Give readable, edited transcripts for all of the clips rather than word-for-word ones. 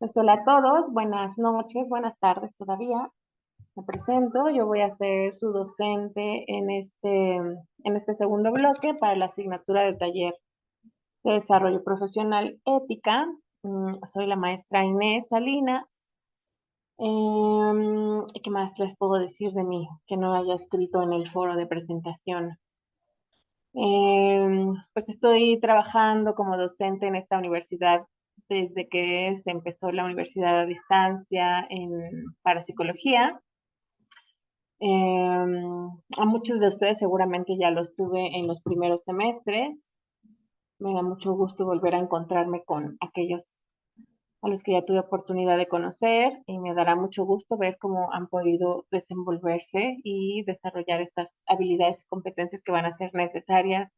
Pues hola a todos, buenas noches, buenas tardes todavía. Me presento, yo voy a ser su docente en este segundo bloque para la asignatura del taller de desarrollo profesional ética. Soy la maestra Inés Salinas. ¿Qué más les puedo decir de mí que no haya escrito en el foro de presentación? Pues estoy trabajando como docente en esta universidad desde que se empezó la universidad a distancia en parapsicología. A muchos de ustedes seguramente ya los tuve en los primeros semestres. Me da mucho gusto volver a encontrarme con aquellos a los que ya tuve oportunidad de conocer y me dará mucho gusto ver cómo han podido desenvolverse y desarrollar estas habilidades y competencias que van a ser necesarias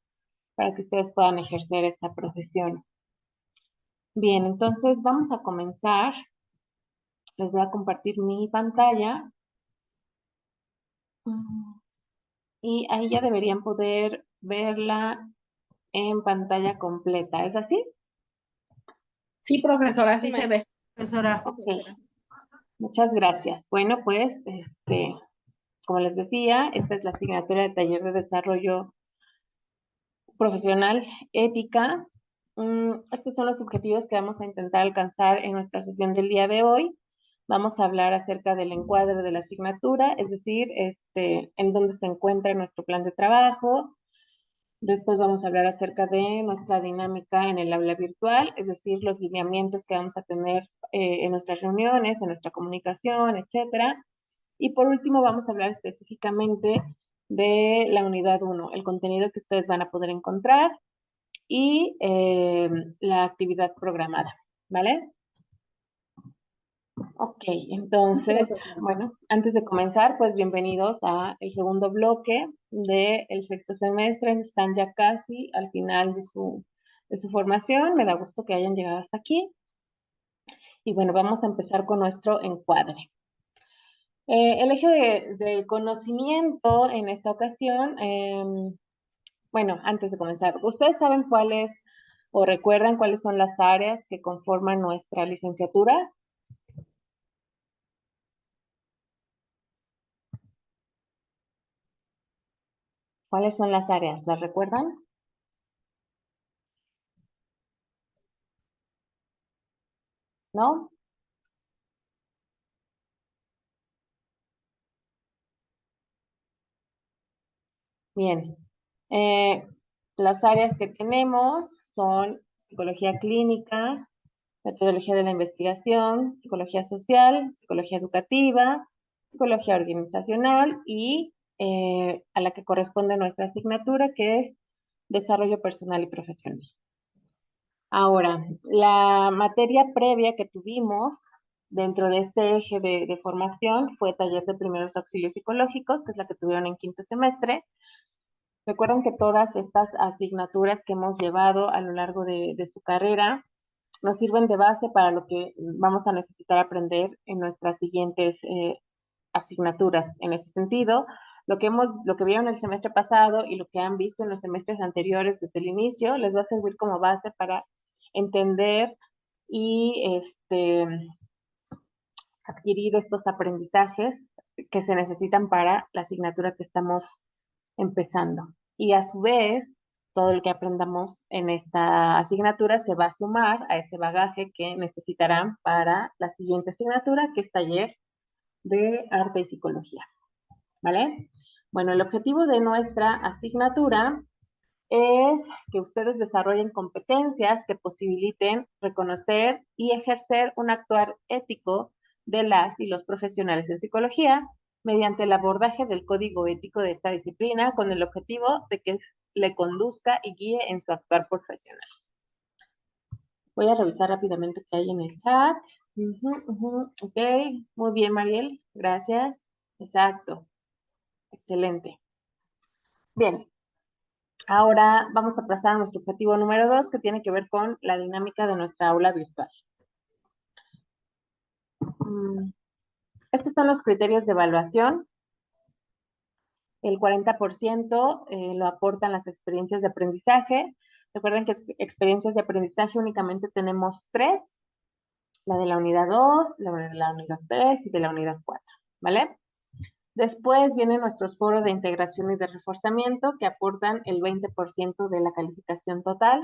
para que ustedes puedan ejercer esta profesión. Bien, entonces vamos a comenzar. Les voy a compartir mi pantalla y ahí ya deberían poder verla en pantalla completa. ¿Es así? Sí, profesora, Sí, sí se ve. profesora. Ok, muchas gracias. Bueno, pues, como les decía, esta es la asignatura de taller de desarrollo profesional ética. Estos son los objetivos que vamos a intentar alcanzar en nuestra sesión del día de hoy. Vamos a hablar acerca del encuadre de la asignatura, es decir, en dónde se encuentra nuestro plan de trabajo. Después vamos a hablar acerca de nuestra dinámica en el aula virtual, es decir, los lineamientos que vamos a tener en nuestras reuniones, en nuestra comunicación, etcétera. Y por último, vamos a hablar específicamente de la unidad 1, el contenido que ustedes van a poder encontrar y la actividad programada, ¿vale? Ok, entonces, bueno, antes de comenzar, pues bienvenidos a el segundo bloque del sexto semestre. Están ya casi al final de su formación. Me da gusto que hayan llegado hasta aquí. Y bueno, vamos a empezar con nuestro encuadre. El eje de conocimiento en esta ocasión, bueno, antes de comenzar, ¿ustedes saben cuáles o recuerdan cuáles son las áreas que conforman nuestra licenciatura? ¿Cuáles son las áreas? ¿Las recuerdan? ¿No? Bien. Las áreas que tenemos son psicología clínica, metodología de la investigación, psicología social, psicología educativa, psicología organizacional y a la que corresponde nuestra asignatura, que es desarrollo personal y profesional. Ahora, la materia previa que tuvimos dentro de este eje de formación fue taller de primeros auxilios psicológicos, que es la que tuvieron en quinto semestre. Recuerden que todas estas asignaturas que hemos llevado a lo largo de su carrera nos sirven de base para lo que vamos a necesitar aprender en nuestras siguientes asignaturas. En ese sentido, lo que vieron el semestre pasado y lo que han visto en los semestres anteriores desde el inicio les va a servir como base para entender y adquirir estos aprendizajes que se necesitan para la asignatura que estamos empezando. Y a su vez, todo lo que aprendamos en esta asignatura se va a sumar a ese bagaje que necesitarán para la siguiente asignatura, que es taller de arte y psicología. ¿Vale? Bueno, el objetivo de nuestra asignatura es que ustedes desarrollen competencias que posibiliten reconocer y ejercer un actuar ético de las y los profesionales en psicología mediante el abordaje del código ético de esta disciplina con el objetivo de que le conduzca y guíe en su actuar profesional. Voy a revisar rápidamente qué hay en el chat. Ok, muy bien, Mariel, gracias. Exacto, excelente. Bien, ahora vamos a pasar a nuestro objetivo número 2, que tiene que ver con la dinámica de nuestra aula virtual. Estos son los criterios de evaluación. El 40% lo aportan las experiencias de aprendizaje. Recuerden que experiencias de aprendizaje únicamente tenemos 3. la de la unidad 2, la de la unidad 3 y de la unidad 4, ¿vale? Después vienen nuestros foros de integración y de reforzamiento que aportan el 20% de la calificación total.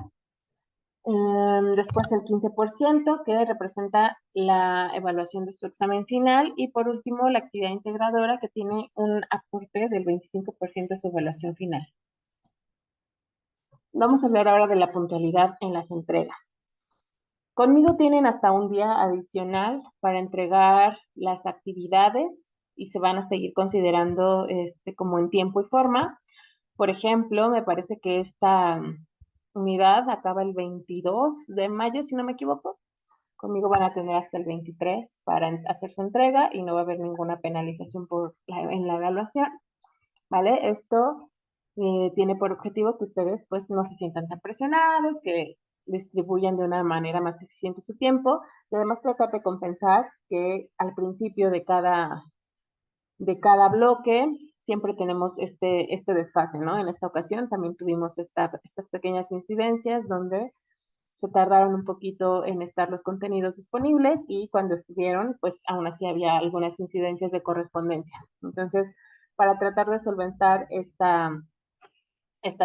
Después el 15% que representa la evaluación de su examen final. Y por último, la actividad integradora que tiene un aporte del 25% de su evaluación final. Vamos a hablar ahora de la puntualidad en las entregas. Conmigo tienen hasta un día adicional para entregar las actividades y se van a seguir considerando como en tiempo y forma. Por ejemplo, me parece que esta unidad acaba el 22 de mayo, si no me equivoco. Conmigo van a tener hasta el 23 para hacer su entrega y no va a haber ninguna penalización en la evaluación, ¿vale? Esto tiene por objetivo que ustedes pues no se sientan tan presionados, que distribuyan de una manera más eficiente su tiempo y además tratar de compensar que al principio de cada bloque siempre tenemos este desfase, ¿no? En esta ocasión también tuvimos estas pequeñas incidencias donde se tardaron un poquito en estar los contenidos disponibles y cuando estuvieron, pues aún así había algunas incidencias de correspondencia. Entonces, para tratar de solventar estas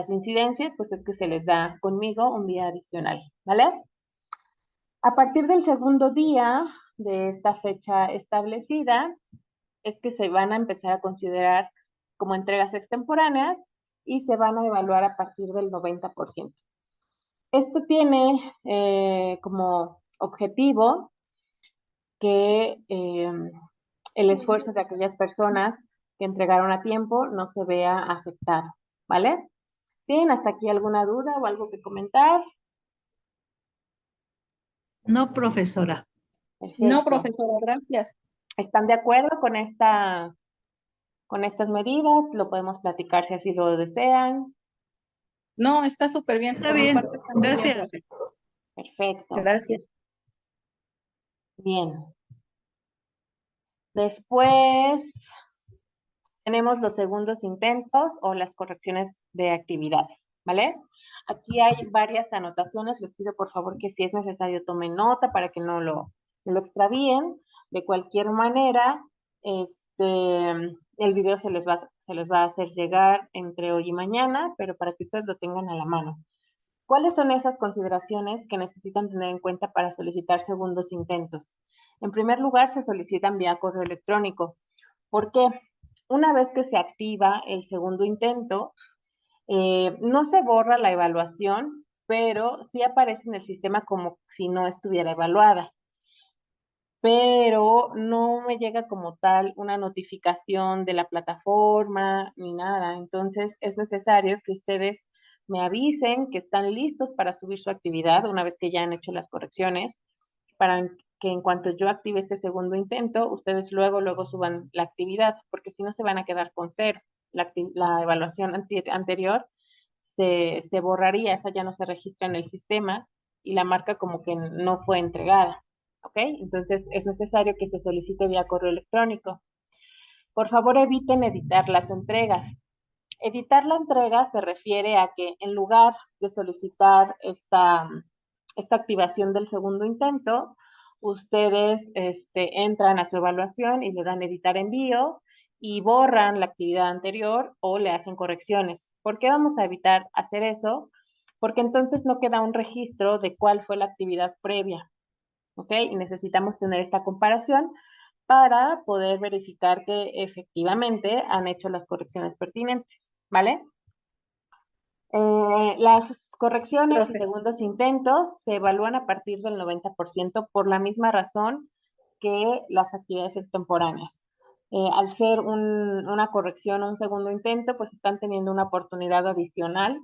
incidencias, pues es que se les da conmigo un día adicional, ¿vale? A partir del segundo día de esta fecha establecida, es que se van a empezar a considerar como entregas extemporáneas y se van a evaluar a partir del 90%. Esto tiene como objetivo que el esfuerzo de aquellas personas que entregaron a tiempo no se vea afectado, ¿vale? ¿Tienen hasta aquí alguna duda o algo que comentar? No, profesora. Perfecto. No, profesora, gracias. ¿Están de acuerdo con estas medidas? Lo podemos platicar si así lo desean. No, está súper bien. Está Por mi bien, parte está muy bien, gracias. profe. Perfecto. Gracias. Bien. Después tenemos los segundos intentos o las correcciones de actividades, ¿vale? Aquí hay varias anotaciones. Les pido por favor que si es necesario tomen nota para que no lo extravíen. De cualquier manera, el video se les va a hacer llegar entre hoy y mañana, pero para que ustedes lo tengan a la mano. ¿Cuáles son esas consideraciones que necesitan tener en cuenta para solicitar segundos intentos? En primer lugar, se solicitan vía correo electrónico. ¿Por qué? Una vez que se activa el segundo intento, no se borra la evaluación, pero sí aparece en el sistema como si no estuviera evaluada. Pero no me llega como tal una notificación de la plataforma ni nada. Entonces es necesario que ustedes me avisen que están listos para subir su actividad una vez que ya han hecho las correcciones, para que en cuanto yo active este segundo intento, ustedes luego suban la actividad, porque si no se van a quedar con cero. La evaluación anterior se borraría, esa ya no se registra en el sistema y la marca como que no fue entregada. ¿Ok? Entonces es necesario que se solicite vía correo electrónico. Por favor, eviten editar las entregas. Editar la entrega se refiere a que en lugar de solicitar esta activación del segundo intento, ustedes entran a su evaluación y le dan editar envío y borran la actividad anterior o le hacen correcciones. ¿Por qué vamos a evitar hacer eso? Porque entonces no queda un registro de cuál fue la actividad previa. ¿Ok? Y necesitamos tener esta comparación para poder verificar que efectivamente han hecho las correcciones pertinentes, ¿vale? Las correcciones y Profe. segundos intentos se evalúan a partir del 90% por la misma razón que las actividades extemporáneas. Al ser una corrección o un segundo intento, pues están teniendo una oportunidad adicional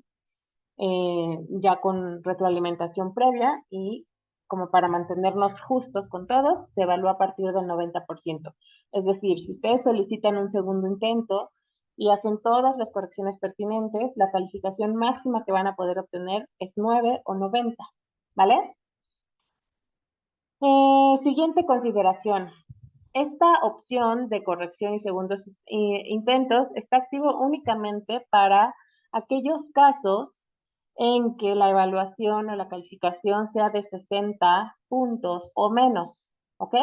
ya con retroalimentación previa y como para mantenernos justos con todos, se evalúa a partir del 90%. Es decir, si ustedes solicitan un segundo intento y hacen todas las correcciones pertinentes, la calificación máxima que van a poder obtener es 9 o 90, ¿vale? Siguiente consideración. Esta opción de corrección y segundos intentos está activo únicamente para aquellos casos en que la evaluación o la calificación sea de 60 puntos o menos, ¿ok?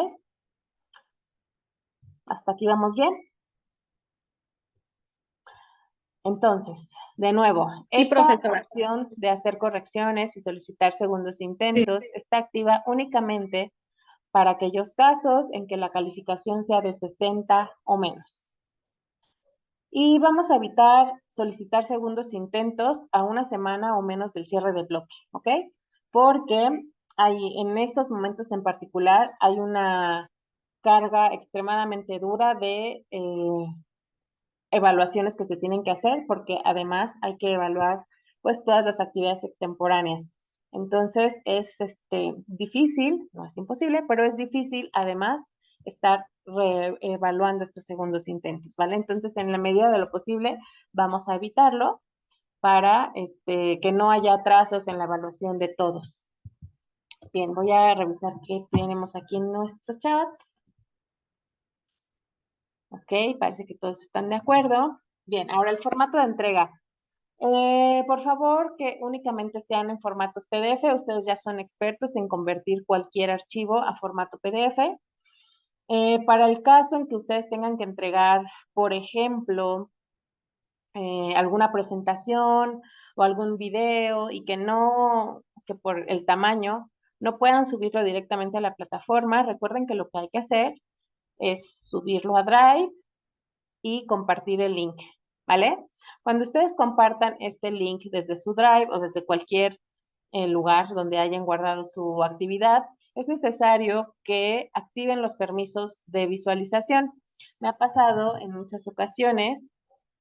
¿Hasta aquí vamos bien? Entonces, de nuevo, Sí, esta profesora. opción de hacer correcciones y solicitar segundos intentos está activa únicamente para aquellos casos en que la calificación sea de 60 o menos. Y vamos a evitar solicitar segundos intentos a una semana o menos del cierre del bloque, ¿ok? Porque en estos momentos en particular hay una carga extremadamente dura de evaluaciones que se tienen que hacer, porque además hay que evaluar pues todas las actividades extemporáneas. Entonces es difícil, no es imposible, pero es difícil además estar evaluando estos segundos intentos, ¿vale? Entonces en la medida de lo posible vamos a evitarlo para que no haya atrasos en la evaluación de todos. Bien, voy a revisar qué tenemos aquí en nuestro chat. Ok, parece que todos están de acuerdo. Bien, ahora el formato de entrega. Por favor, que únicamente sean en formatos PDF. Ustedes ya son expertos en convertir cualquier archivo a formato PDF. Para el caso en que ustedes tengan que entregar, por ejemplo, alguna presentación o algún video y que por el tamaño no puedan subirlo directamente a la plataforma, recuerden que lo que hay que hacer es subirlo a Drive y compartir el link, ¿vale? Cuando ustedes compartan este link desde su Drive o desde cualquier lugar donde hayan guardado su actividad, es necesario que activen los permisos de visualización. Me ha pasado en muchas ocasiones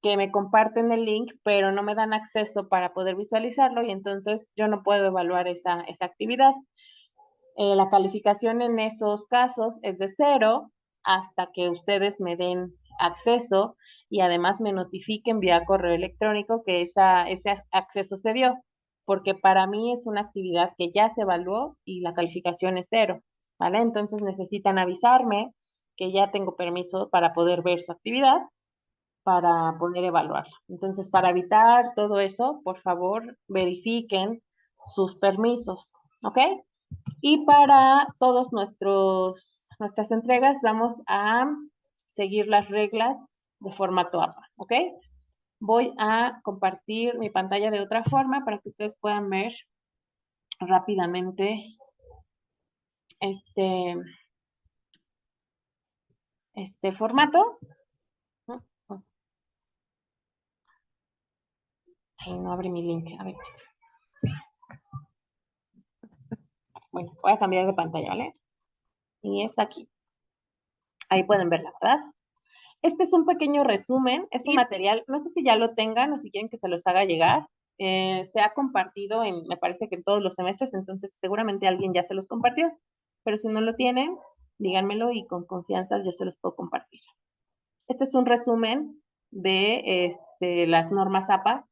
que me comparten el link, pero no me dan acceso para poder visualizarlo y entonces yo no puedo evaluar esa actividad. La calificación en esos casos es de 0 hasta que ustedes me den acceso y además me notifiquen vía correo electrónico que ese acceso se dio, porque para mí es una actividad que ya se evaluó y la calificación es 0, ¿vale? Entonces necesitan avisarme que ya tengo permiso para poder ver su actividad, para poder evaluarla. Entonces, para evitar todo eso, por favor, verifiquen sus permisos, ¿ok? Y para todas nuestras entregas vamos a seguir las reglas de formato APA, ¿ok? Voy a compartir mi pantalla de otra forma para que ustedes puedan ver rápidamente este formato. Ay, no abre mi link, a ver. Bueno, voy a cambiar de pantalla, ¿vale? Y es aquí. Ahí pueden verla, ¿verdad? Este es un pequeño resumen, es un material, no sé si ya lo tengan o si quieren que se los haga llegar. Se ha compartido me parece que en todos los semestres, entonces seguramente alguien ya se los compartió, pero si no lo tienen, díganmelo y con confianza yo se los puedo compartir. Este es un resumen de las normas APA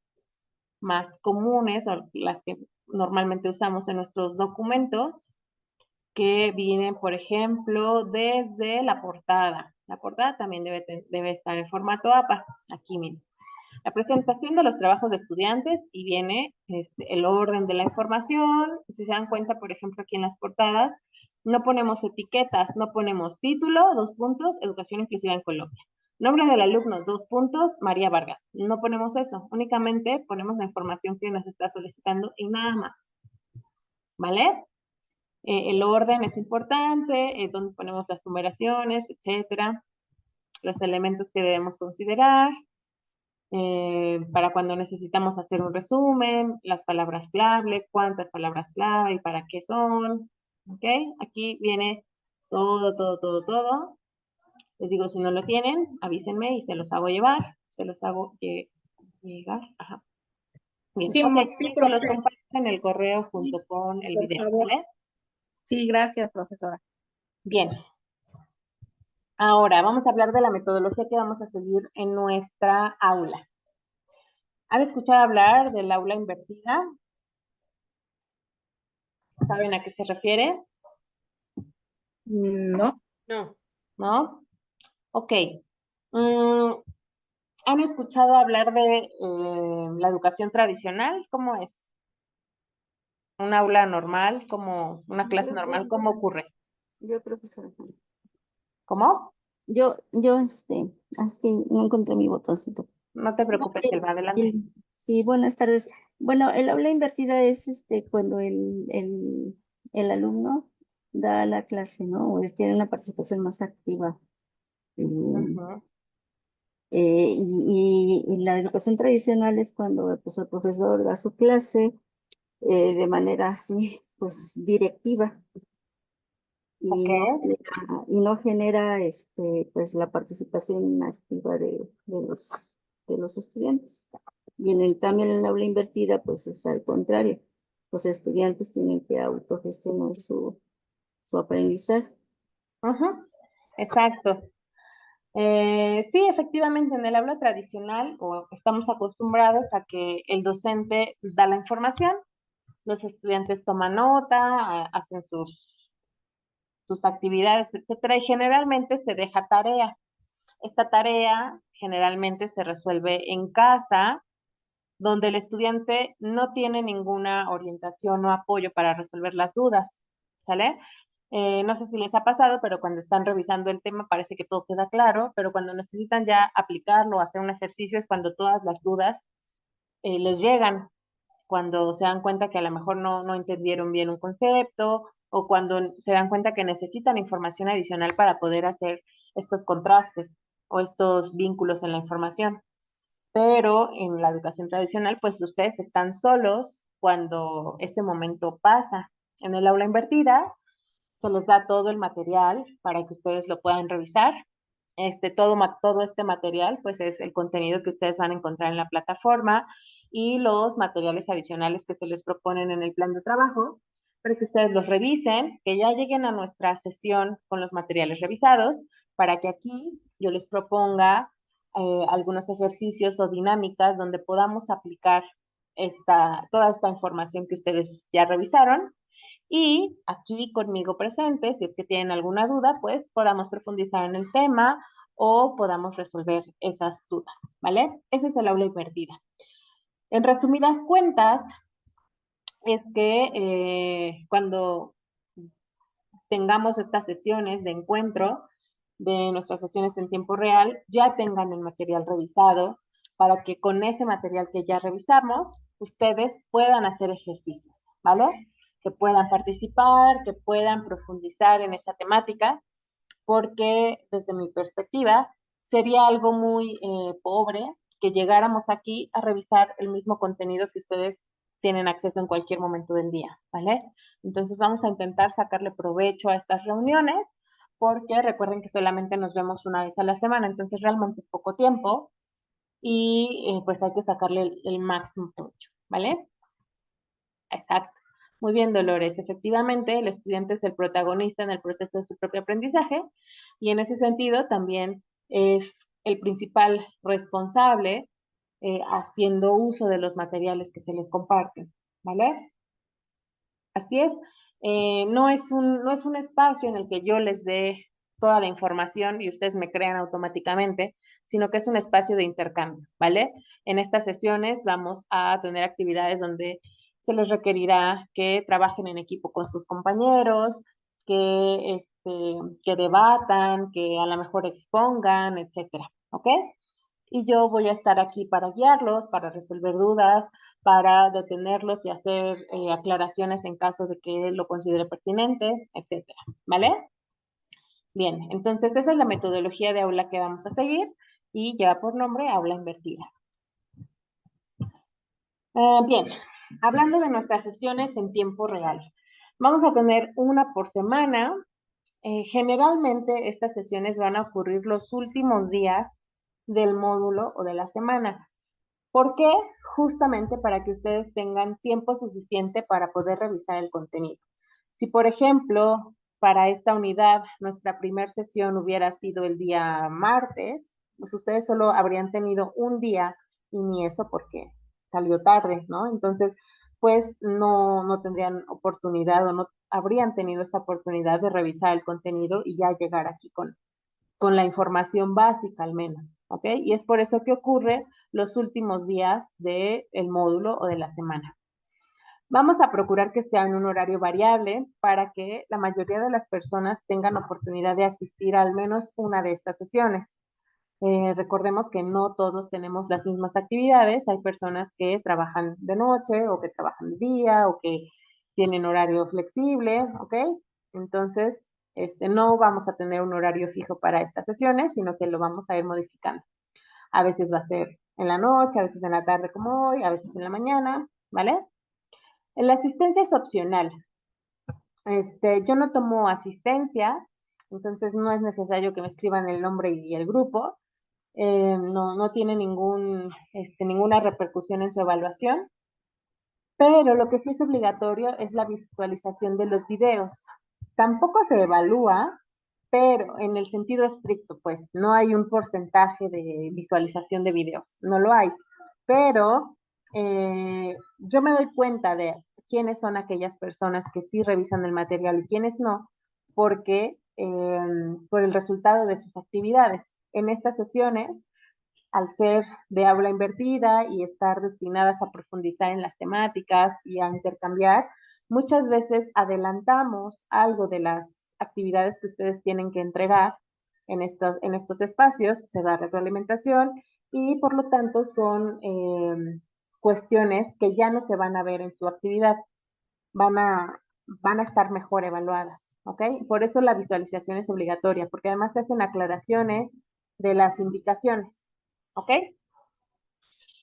más comunes o las que normalmente usamos en nuestros documentos, que vienen, por ejemplo, desde la portada. La portada también debe estar en formato APA. Aquí miren. La presentación de los trabajos de estudiantes y viene el orden de la información. Si se dan cuenta, por ejemplo, aquí en las portadas, no ponemos etiquetas, no ponemos título, 2 puntos, educación inclusiva en Colombia. Nombre del alumno, 2 puntos, María Vargas. No ponemos eso, únicamente ponemos la información que nos está solicitando y nada más. ¿Vale? El orden es importante, donde ponemos las numeraciones, etcétera, los elementos que debemos considerar, para cuando necesitamos hacer un resumen, las palabras clave, cuántas palabras clave y para qué son, ¿ok? Aquí viene todo. Les digo, si no lo tienen, avísenme y se los hago llevar, se los hago llegar, ajá. Bien, Sí, ok, sí, se los profe. comparto en el correo junto con el Por video, favor. ¿vale? Sí, gracias, profesora. Bien. Ahora vamos a hablar de la metodología que vamos a seguir en nuestra aula. ¿Han escuchado hablar del aula invertida? ¿Saben a qué se refiere? No. No. ¿No? Ok. ¿Han escuchado hablar de la educación tradicional? ¿Cómo es? Un aula normal, como una clase Yo, normal, ¿cómo ocurre? yo, profesora. ¿Cómo? Es que no encontré mi botoncito. No te No, preocupes, Silva, adelante. sí, buenas tardes. Bueno, el aula invertida es cuando el alumno da la clase, ¿no? Tiene una participación más activa. Mm, Ujú. y la educación tradicional es cuando pues, el profesor da su clase de manera así, pues directiva Ok, y no genera pues, la participación activa de los estudiantes. Y en el cambio, en el aula invertida, pues es al contrario. Los estudiantes tienen que autogestionar su aprendizaje. ujú, exacto. Sí, efectivamente, en el aula tradicional o estamos acostumbrados a que el docente da la información, los estudiantes toman nota, hacen sus actividades, etcétera, y generalmente se deja tarea. Esta tarea generalmente se resuelve en casa, donde el estudiante no tiene ninguna orientación o apoyo para resolver las dudas, ¿sale? No sé si les ha pasado, pero cuando están revisando el tema parece que todo queda claro, pero cuando necesitan ya aplicarlo, hacer un ejercicio, es cuando todas las dudas les llegan, cuando se dan cuenta que a lo mejor no entendieron bien un concepto o cuando se dan cuenta que necesitan información adicional para poder hacer estos contrastes o estos vínculos en la información. Pero en la educación tradicional, pues ustedes están solos cuando ese momento pasa. En el aula invertida se les da todo el material para que ustedes lo puedan revisar. Todo este material, pues es el contenido que ustedes van a encontrar en la plataforma y los materiales adicionales que se les proponen en el plan de trabajo, para que ustedes los revisen, que ya lleguen a nuestra sesión con los materiales revisados, para que aquí yo les proponga algunos ejercicios o dinámicas donde podamos aplicar toda esta información que ustedes ya revisaron y aquí conmigo presente, si es que tienen alguna duda, pues podamos profundizar en el tema o podamos resolver esas dudas, ¿vale? Ese es el aula invertida. En resumidas cuentas, es que cuando tengamos estas sesiones de encuentro, de nuestras sesiones en tiempo real, ya tengan el material revisado para que con ese material que ya revisamos, ustedes puedan hacer ejercicios, ¿vale? Que puedan participar, que puedan profundizar en esa temática, porque desde mi perspectiva sería algo muy pobre que llegáramos aquí a revisar el mismo contenido que ustedes tienen acceso en cualquier momento del día, ¿vale? Entonces vamos a intentar sacarle provecho a estas reuniones porque recuerden que solamente nos vemos una vez a la semana, entonces realmente es poco tiempo y pues hay que sacarle el máximo provecho, ¿vale? Exacto. Muy bien, Dolores. Efectivamente, el estudiante es el protagonista en el proceso de su propio aprendizaje y en ese sentido también es el principal responsable haciendo uso de los materiales que se les comparten, ¿vale? Así es. No es un espacio en el que yo les dé toda la información y ustedes me crean automáticamente, sino que es un espacio de intercambio, ¿vale? En estas sesiones vamos a tener actividades donde se les requerirá que trabajen en equipo con sus compañeros, que debatan, que a lo mejor expongan, etcétera, ¿ok? Y yo voy a estar aquí para guiarlos, para resolver dudas, para detenerlos y hacer aclaraciones en caso de que lo considere pertinente, etcétera, ¿vale? Bien, entonces esa es la metodología de aula que vamos a seguir y lleva por nombre aula invertida. Bien, hablando de nuestras sesiones en tiempo real, vamos a tener una por semana. Generalmente estas sesiones van a ocurrir los últimos días del módulo o de la semana. ¿Por qué? Justamente para que ustedes tengan tiempo suficiente para poder revisar el contenido. Si, por ejemplo, para esta unidad nuestra primera sesión hubiera sido el día martes, pues ustedes solo habrían tenido un día y ni eso porque salió tarde, ¿no? Entonces, pues no tendrían oportunidad o no habrían tenido esta oportunidad de revisar el contenido y ya llegar aquí con la información básica al menos, ¿ok? Y es por eso que ocurre los últimos días del módulo o de la semana. Vamos a procurar que sea en un horario variable para que la mayoría de las personas tengan oportunidad de asistir a al menos una de estas sesiones. Recordemos que no todos tenemos las mismas actividades. Hay personas que trabajan de noche o que trabajan de día o que tienen horario flexible, ¿ok? Entonces, no vamos a tener un horario fijo para estas sesiones, sino que lo vamos a ir modificando. A veces va a ser en la noche, a veces en la tarde como hoy, a veces en la mañana, ¿vale? La asistencia es opcional. Yo no tomo asistencia, entonces no es necesario que me escriban el nombre y el grupo. No tiene ninguna repercusión en su evaluación, pero lo que sí es obligatorio es la visualización de los videos. Tampoco se evalúa, pero en el sentido estricto, pues no hay un porcentaje de visualización de videos, no lo hay, pero yo me doy cuenta de quiénes son aquellas personas que sí revisan el material y quiénes no, porque por el resultado de sus actividades. En estas sesiones, al ser de aula invertida y estar destinadas a profundizar en las temáticas y a intercambiar, muchas veces adelantamos algo de las actividades que ustedes tienen que entregar en estos espacios, se da retroalimentación y por lo tanto son cuestiones que ya no se van a ver en su actividad, van a, van a estar mejor evaluadas, ¿ok? Por eso la visualización es obligatoria, porque además se hacen aclaraciones de las indicaciones, ¿ok?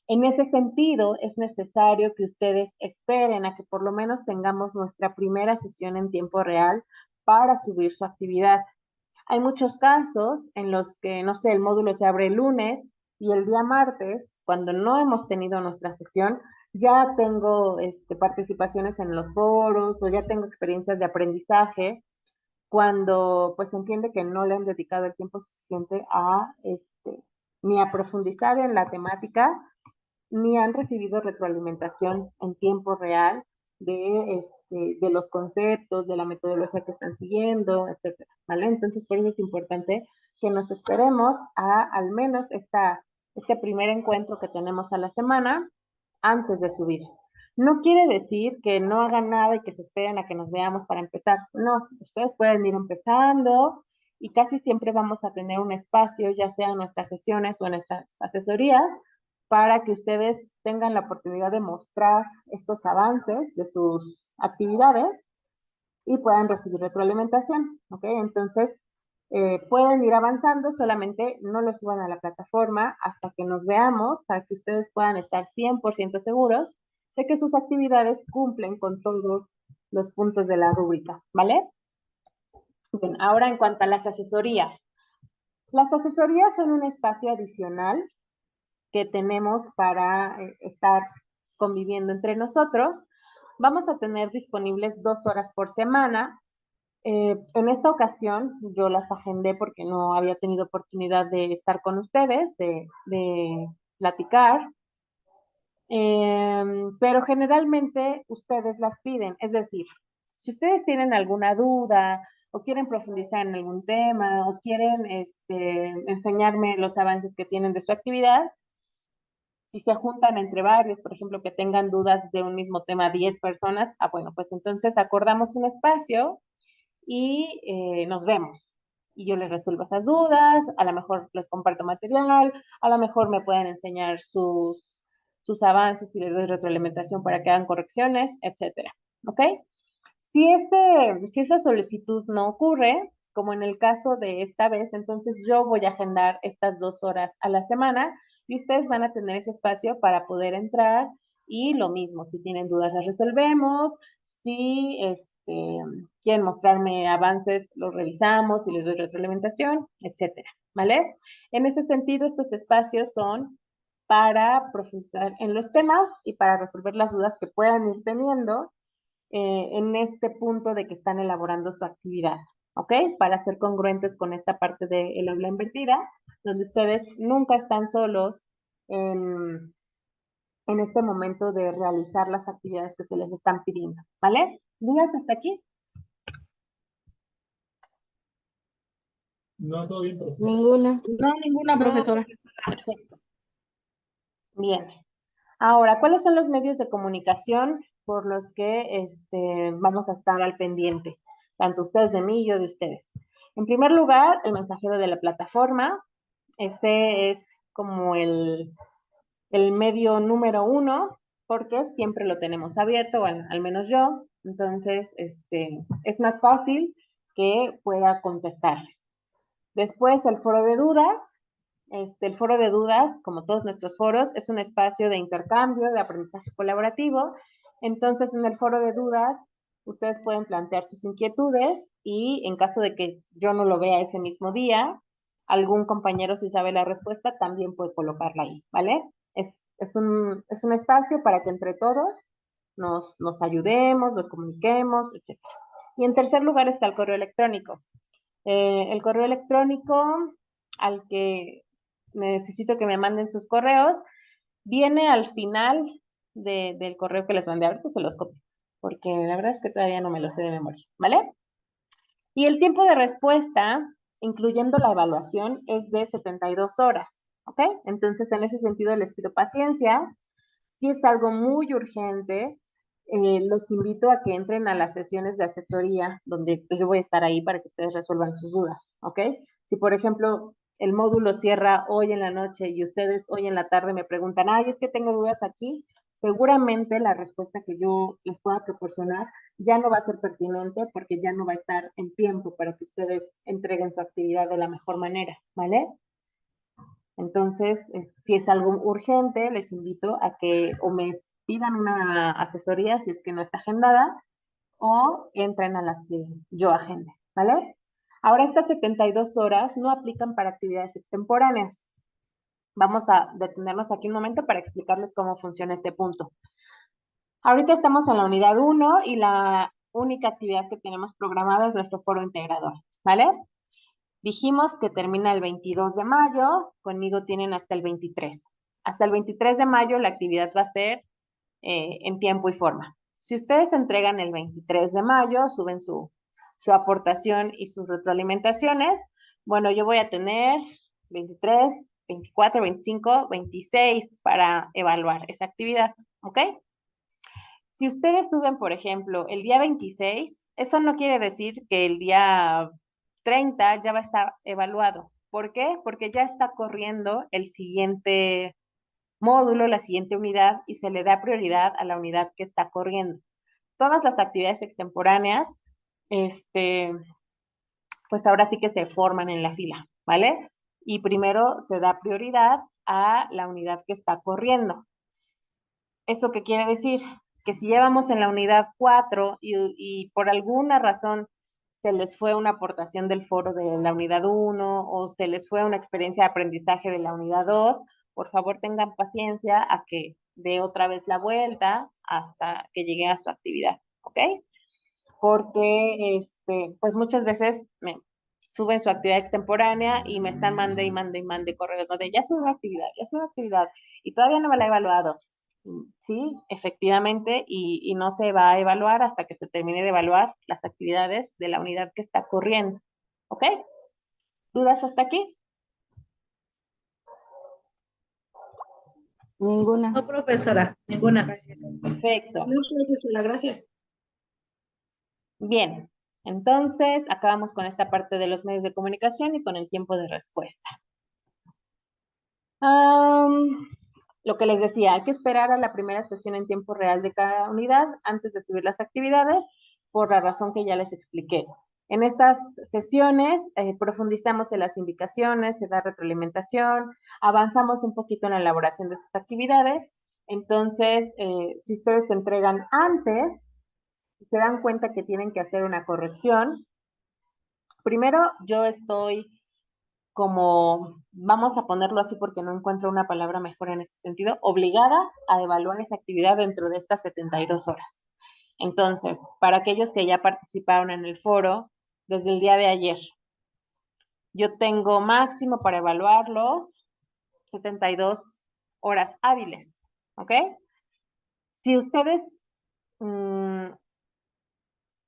En ese sentido, es necesario que ustedes esperen a que por lo menos tengamos nuestra primera sesión en tiempo real para subir su actividad. Hay muchos casos en los que, no sé, el módulo se abre el lunes y el día martes, cuando no hemos tenido nuestra sesión, ya tengo participaciones en los foros o ya tengo experiencias de aprendizaje cuando pues se entiende que no le han dedicado el tiempo suficiente a ni a profundizar en la temática ni han recibido retroalimentación en tiempo real de los conceptos, de la metodología que están siguiendo, etcétera, ¿vale? Entonces, por eso es importante que nos esperemos a al menos este primer encuentro que tenemos a la semana antes de subir. No quiere decir que no hagan nada y que se esperen a que nos veamos para empezar. No, ustedes pueden ir empezando y casi siempre vamos a tener un espacio, ya sea en nuestras sesiones o en nuestras asesorías, para que ustedes tengan la oportunidad de mostrar estos avances de sus actividades y puedan recibir retroalimentación, ¿ok? Entonces, pueden ir avanzando, solamente no lo suban a la plataforma hasta que nos veamos para que ustedes puedan estar 100% seguros de que sus actividades cumplen con todos los puntos de la rúbrica, ¿vale? Bien, ahora en cuanto a las asesorías. Las asesorías son un espacio adicional que tenemos para estar conviviendo entre nosotros. Vamos a tener disponibles 2 horas por semana. En esta ocasión yo las agendé porque no había tenido oportunidad de estar con ustedes, de platicar, pero generalmente ustedes las piden. Es decir, si ustedes tienen alguna duda o quieren profundizar en algún tema o quieren enseñarme los avances que tienen de su actividad, si se juntan entre varios, por ejemplo, que tengan dudas de un mismo tema 10 personas, bueno, pues entonces acordamos un espacio y nos vemos. Y yo les resuelvo esas dudas, a lo mejor les comparto material, a lo mejor me pueden enseñar sus avances y les doy retroalimentación para que hagan correcciones, etcétera. ¿Ok? Si esa solicitud no ocurre, como en el caso de esta vez, entonces yo voy a agendar estas 2 horas a la semana y ustedes van a tener ese espacio para poder entrar y lo mismo, si tienen dudas las resolvemos, si quieren mostrarme avances, los revisamos y les doy retroalimentación, etcétera, ¿vale? En ese sentido, estos espacios son para profundizar en los temas y para resolver las dudas que puedan ir teniendo en este punto de que están elaborando su actividad, ¿ok? Para ser congruentes con esta parte del aula invertida, donde ustedes nunca están solos en este momento de realizar las actividades que se les están pidiendo, ¿vale? ¿Dudas hasta aquí? No, todo bien, Ninguna. No, ninguna, profesora. Perfecto. Bien. Ahora, ¿cuáles son los medios de comunicación por los que vamos a estar al pendiente? Tanto ustedes de mí y yo de ustedes. En primer lugar, el mensajero de la plataforma. Este es como el medio número uno, porque siempre lo tenemos abierto, bueno, al menos yo. Entonces, es más fácil que pueda contestarles. Después, el foro de dudas. El foro de dudas, como todos nuestros foros, es un espacio de intercambio, de aprendizaje colaborativo. Entonces, en el foro de dudas, ustedes pueden plantear sus inquietudes y en caso de que yo no lo vea ese mismo día, algún compañero, si sabe la respuesta, también puede colocarla ahí, ¿vale? Es un espacio para que entre todos nos ayudemos, nos comuniquemos, etc. Y en tercer lugar está el correo electrónico. El correo electrónico al que necesito que me manden sus correos viene al final del correo que les mandé. Ahorita se los copio, porque la verdad es que todavía no me lo sé de memoria, ¿vale? Y el tiempo de respuesta, incluyendo la evaluación, es de 72 horas, ¿ok? Entonces, en ese sentido, les pido paciencia. Si es algo muy urgente, los invito a que entren a las sesiones de asesoría, donde pues, yo voy a estar ahí para que ustedes resuelvan sus dudas, ¿ok? Si, por ejemplo, el módulo cierra hoy en la noche y ustedes hoy en la tarde me preguntan, ay, es que tengo dudas aquí, seguramente la respuesta que yo les pueda proporcionar ya no va a ser pertinente porque ya no va a estar en tiempo para que ustedes entreguen su actividad de la mejor manera, ¿vale? Entonces, si es algo urgente, les invito a que o me pidan una asesoría si es que no está agendada o entren a las que yo agende, ¿vale? Ahora, estas 72 horas no aplican para actividades extemporáneas. Vamos a detenernos aquí un momento para explicarles cómo funciona este punto. Ahorita estamos en la unidad 1 y la única actividad que tenemos programada es nuestro foro integrador, ¿vale? Dijimos que termina el 22 de mayo, conmigo tienen hasta el 23. Hasta el 23 de mayo la actividad va a ser en tiempo y forma. Si ustedes entregan el 23 de mayo, suben su aportación y sus retroalimentaciones, bueno, yo voy a tener 23, 24, 25, 26 para evaluar esa actividad, ¿ok? Si ustedes suben, por ejemplo, el día 26, eso no quiere decir que el día 30 ya va a estar evaluado. ¿Por qué? Porque ya está corriendo el siguiente módulo, la siguiente unidad, y se le da prioridad a la unidad que está corriendo. Todas las actividades extemporáneas, pues ahora sí que se forman en la fila, ¿vale? Y primero se da prioridad a la unidad que está corriendo. ¿Eso qué quiere decir? Que si llevamos en la unidad 4 y por alguna razón se les fue una aportación del foro de la unidad 1 o se les fue una experiencia de aprendizaje de la unidad 2, por favor tengan paciencia a que dé otra vez la vuelta hasta que llegue a su actividad, ¿ok? Porque pues muchas veces me suben su actividad extemporánea y me están mande y mande y mande correos, ¿no? De ya sube actividad y todavía no me la he evaluado. Sí, efectivamente, y no se va a evaluar hasta que se termine de evaluar las actividades de la unidad que está corriendo. ¿Ok? ¿Dudas hasta aquí? Ninguna. No, profesora, ninguna. Perfecto. No, profesora, gracias. Bien, entonces acabamos con esta parte de los medios de comunicación y con el tiempo de respuesta. Lo que les decía, hay que esperar a la primera sesión en tiempo real de cada unidad antes de subir las actividades, por la razón que ya les expliqué. En estas sesiones profundizamos en las indicaciones, se da retroalimentación, avanzamos un poquito en la elaboración de estas actividades. Entonces, si ustedes se entregan antes, se dan cuenta que tienen que hacer una corrección. Primero, yo estoy como, vamos a ponerlo así porque no encuentro una palabra mejor en este sentido, obligada a evaluar esa actividad dentro de estas 72 horas. Entonces, para aquellos que ya participaron en el foro desde el día de ayer, yo tengo máximo para evaluarlos 72 horas hábiles, ¿ok? Si ustedes,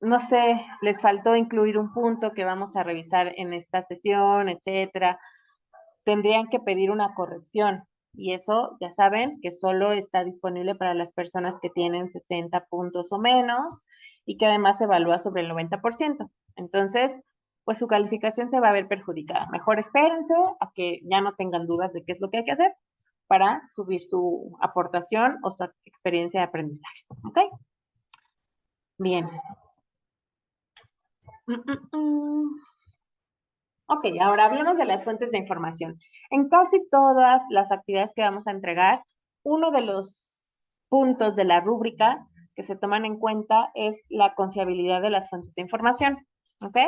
no sé, les faltó incluir un punto que vamos a revisar en esta sesión, etcétera, tendrían que pedir una corrección. Y eso ya saben que solo está disponible para las personas que tienen 60 puntos o menos y que además se evalúa sobre el 90%. Entonces, pues su calificación se va a ver perjudicada. Mejor espérense a que ya no tengan dudas de qué es lo que hay que hacer para subir su aportación o su experiencia de aprendizaje. ¿Ok? Bien. Ok, ahora hablemos de las fuentes de información. En casi todas las actividades que vamos a entregar, uno de los puntos de la rúbrica que se toman en cuenta es la confiabilidad de las fuentes de información. ¿Ok?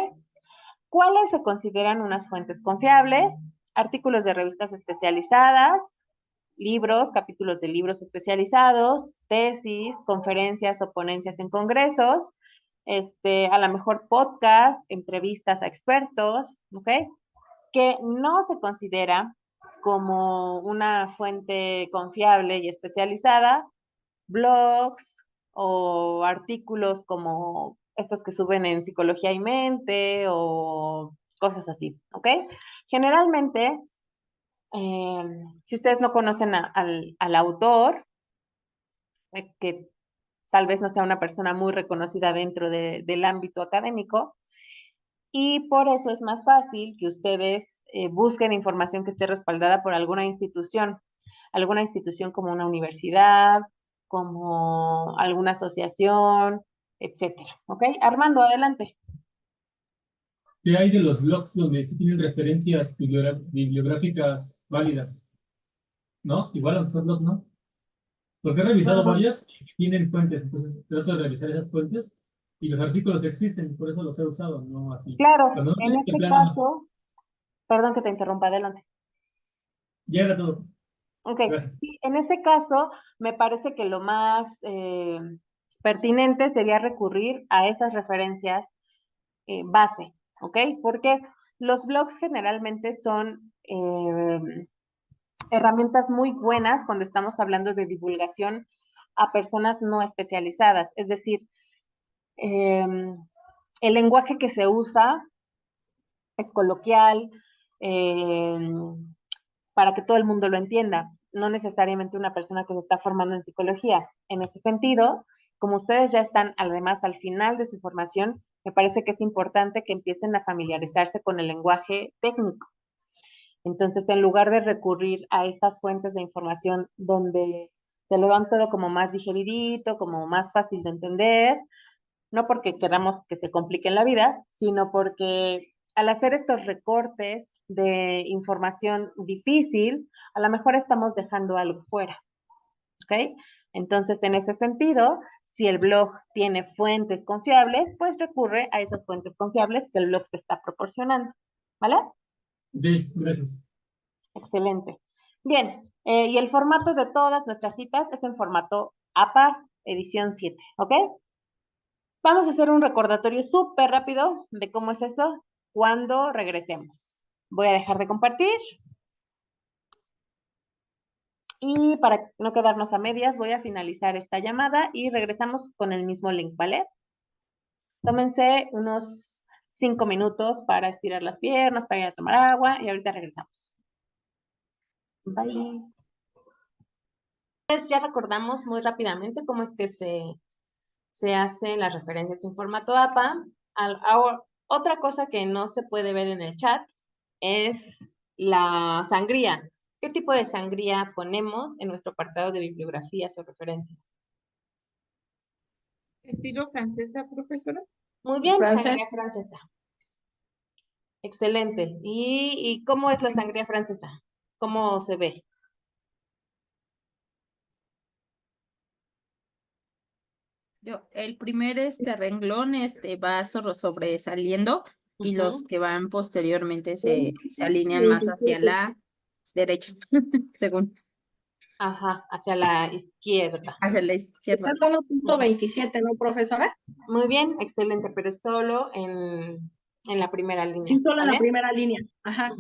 ¿Cuáles se consideran unas fuentes confiables? Artículos de revistas especializadas, libros, capítulos de libros especializados, tesis, conferencias o ponencias en congresos, a lo mejor podcast, entrevistas a expertos, ¿ok? Que no se considera como una fuente confiable y especializada, blogs o artículos como estos que suben en Psicología y Mente o cosas así, ¿ok? Generalmente, si ustedes no conocen al autor, es que tal vez no sea una persona muy reconocida dentro del ámbito académico, y por eso es más fácil que ustedes busquen información que esté respaldada por alguna institución como una universidad, como alguna asociación, etcétera. ¿Ok? Armando, adelante. ¿Qué hay de los blogs donde sí tienen referencias bibliográficas válidas? ¿No? Igual aunque son blogs, ¿no? Porque he revisado varios que tienen fuentes, entonces trato de revisar esas fuentes y los artículos existen, por eso los he usado, no así. Claro, Cuando no en tienen de este plano, no. caso, perdón que te interrumpa, adelante. Ya era todo. Ok, Gracias. sí, en este caso me parece que lo más pertinente sería recurrir a esas referencias base, ¿ok? Porque los blogs generalmente son herramientas muy buenas cuando estamos hablando de divulgación a personas no especializadas. Es decir, el lenguaje que se usa es coloquial, eh, para que todo el mundo lo entienda, no necesariamente una persona que se está formando en psicología. En ese sentido, como ustedes ya están además al final de su formación, me parece que es importante que empiecen a familiarizarse con el lenguaje técnico. Entonces, en lugar de recurrir a estas fuentes de información donde te lo dan todo como más digeridito, como más fácil de entender, no porque queramos que se complique la vida, sino porque al hacer estos recortes de información difícil, a lo mejor estamos dejando algo fuera, ¿ok? Entonces, en ese sentido, si el blog tiene fuentes confiables, pues recurre a esas fuentes confiables que el blog te está proporcionando, ¿vale? Sí, gracias. Excelente. Bien, y el formato de todas nuestras citas es en formato APA, edición 7, ¿ok? Vamos a hacer un recordatorio súper rápido de cómo es eso cuando regresemos. Voy a dejar de compartir y para no quedarnos a medias voy a finalizar esta llamada y regresamos con el mismo link, ¿vale? Tómense unos 5 minutos para estirar las piernas, para ir a tomar agua y ahorita regresamos. Bye. Ya recordamos muy rápidamente cómo es que se hacen las referencias en formato APA. Otra cosa que no se puede ver en el chat es la sangría. ¿Qué tipo de sangría ponemos en nuestro apartado de bibliografías o referencias? ¿Estilo francesa, profesora? Muy bien, Francés. sangría francesa. Excelente. ¿Y cómo es la sangría francesa? ¿Cómo se ve? El primer renglón va sobresaliendo y los que van posteriormente se alinean más hacia la derecha, según Ajá, hacia la izquierda. hacia la izquierda. Está 1.27, ¿no, profesora? Muy bien, excelente, pero solo en la primera línea. Sí, solo en la ¿vale? primera línea. Ajá.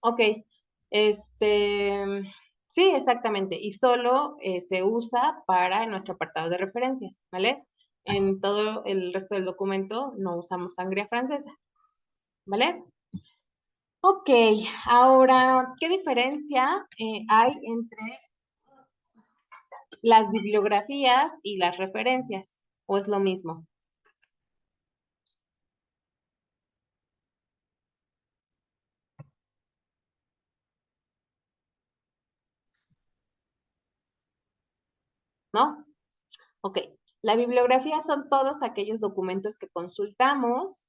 Ok, sí, exactamente, y solo se usa para nuestro apartado de referencias, ¿vale? En todo el resto del documento no usamos sangría francesa, ¿vale? Ok, ahora, ¿qué diferencia hay entre las bibliografías y las referencias? ¿O es lo mismo? ¿No? Ok, la bibliografía son todos aquellos documentos que consultamos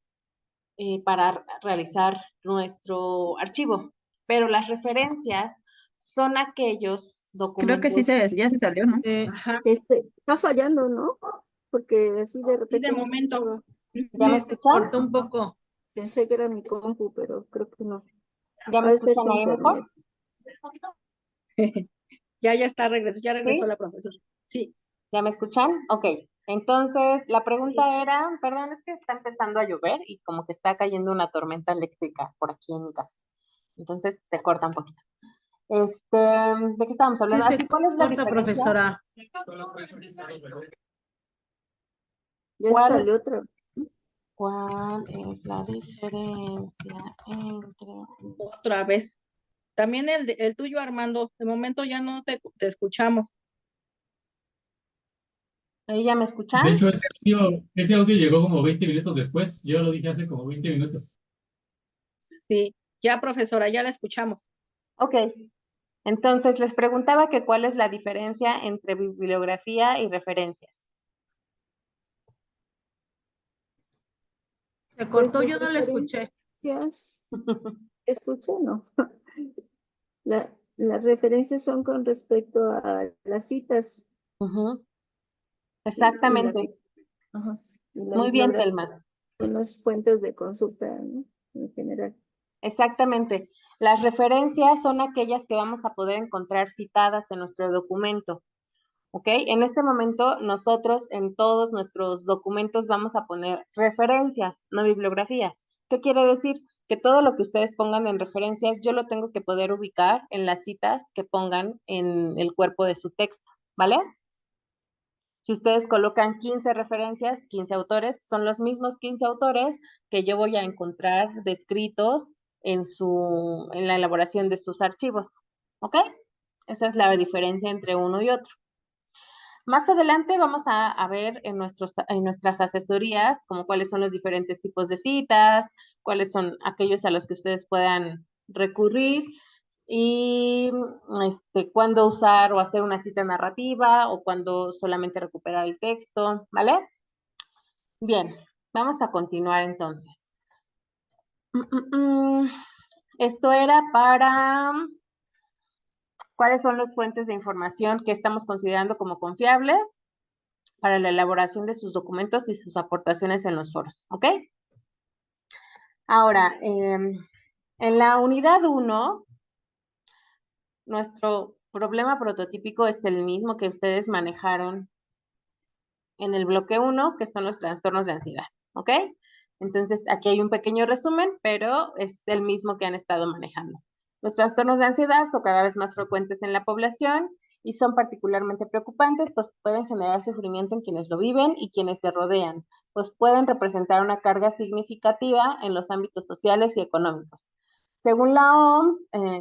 para realizar nuestro archivo, pero las referencias son aquellos Creo que sí documentos. ya se salió, ¿no? Ajá, Está fallando, ¿no? Porque así de y de repente me momento. escuchaba. ¿Ya me Sí, se escuchan? cortó un poco. Pensé que era mi compu, pero creo que no. ¿Ya me Ha de ser escuchan su ahí mejor? internet. Ya está, regresó, ya regresó ¿Sí? la profesora. Sí, ¿Ya me escuchan? Ok. Entonces, la pregunta era, perdón, es que está empezando a llover y como que está cayendo una tormenta eléctrica por aquí en mi casa. Entonces, se corta un poquito. ¿De qué estábamos sí hablando? se Así, ¿cuál es la corta, diferencia? profesora. Ya ¿Cuál, salió otra. cuál es la diferencia entre... Otra vez. También el tuyo, Armando. De momento ya no te escuchamos. ¿Ahí ya me De escuchan? hecho, ese audio llegó como 20 minutos después. Yo lo dije hace como 20 minutos. Sí, ya, profesora, ya la escuchamos. Ok. Entonces, les preguntaba que cuál es la diferencia entre bibliografía y referencias. Se Pues cortó, yo las no la escuché. referencias, escuché, ¿no? Las referencias son con respecto a las citas Ujú, y la, exactamente. ajá, y la Muy bien, bibliografía Telma. son las fuentes de consulta, ¿no? En general. Exactamente. Las referencias son aquellas que vamos a poder encontrar citadas en nuestro documento. ¿Ok? En este momento, nosotros en todos nuestros documentos vamos a poner referencias, no bibliografía. ¿Qué quiere decir? Que todo lo que ustedes pongan en referencias, yo lo tengo que poder ubicar en las citas que pongan en el cuerpo de su texto, ¿vale? Si ustedes colocan 15 referencias, 15 autores, son los mismos 15 autores que yo voy a encontrar descritos en la elaboración de sus archivos. ¿Ok? Esa es la diferencia entre uno y otro. Más adelante vamos a ver en nuestras asesorías como cuáles son los diferentes tipos de citas, cuáles son aquellos a los que ustedes puedan recurrir y cuándo usar o hacer una cita narrativa o cuándo solamente recuperar el texto, ¿vale? Bien, vamos a continuar entonces. Esto era para cuáles son las fuentes de información que estamos considerando como confiables para la elaboración de sus documentos y sus aportaciones en los foros, ¿ok? Ahora, en la unidad 1, nuestro problema prototípico es el mismo que ustedes manejaron en el bloque 1, que son los trastornos de ansiedad, ¿ok? Entonces, aquí hay un pequeño resumen, pero es el mismo que han estado manejando. Los trastornos de ansiedad son cada vez más frecuentes en la población y son particularmente preocupantes, pues pueden generar sufrimiento en quienes lo viven y quienes te rodean, pues pueden representar una carga significativa en los ámbitos sociales y económicos. Según la OMS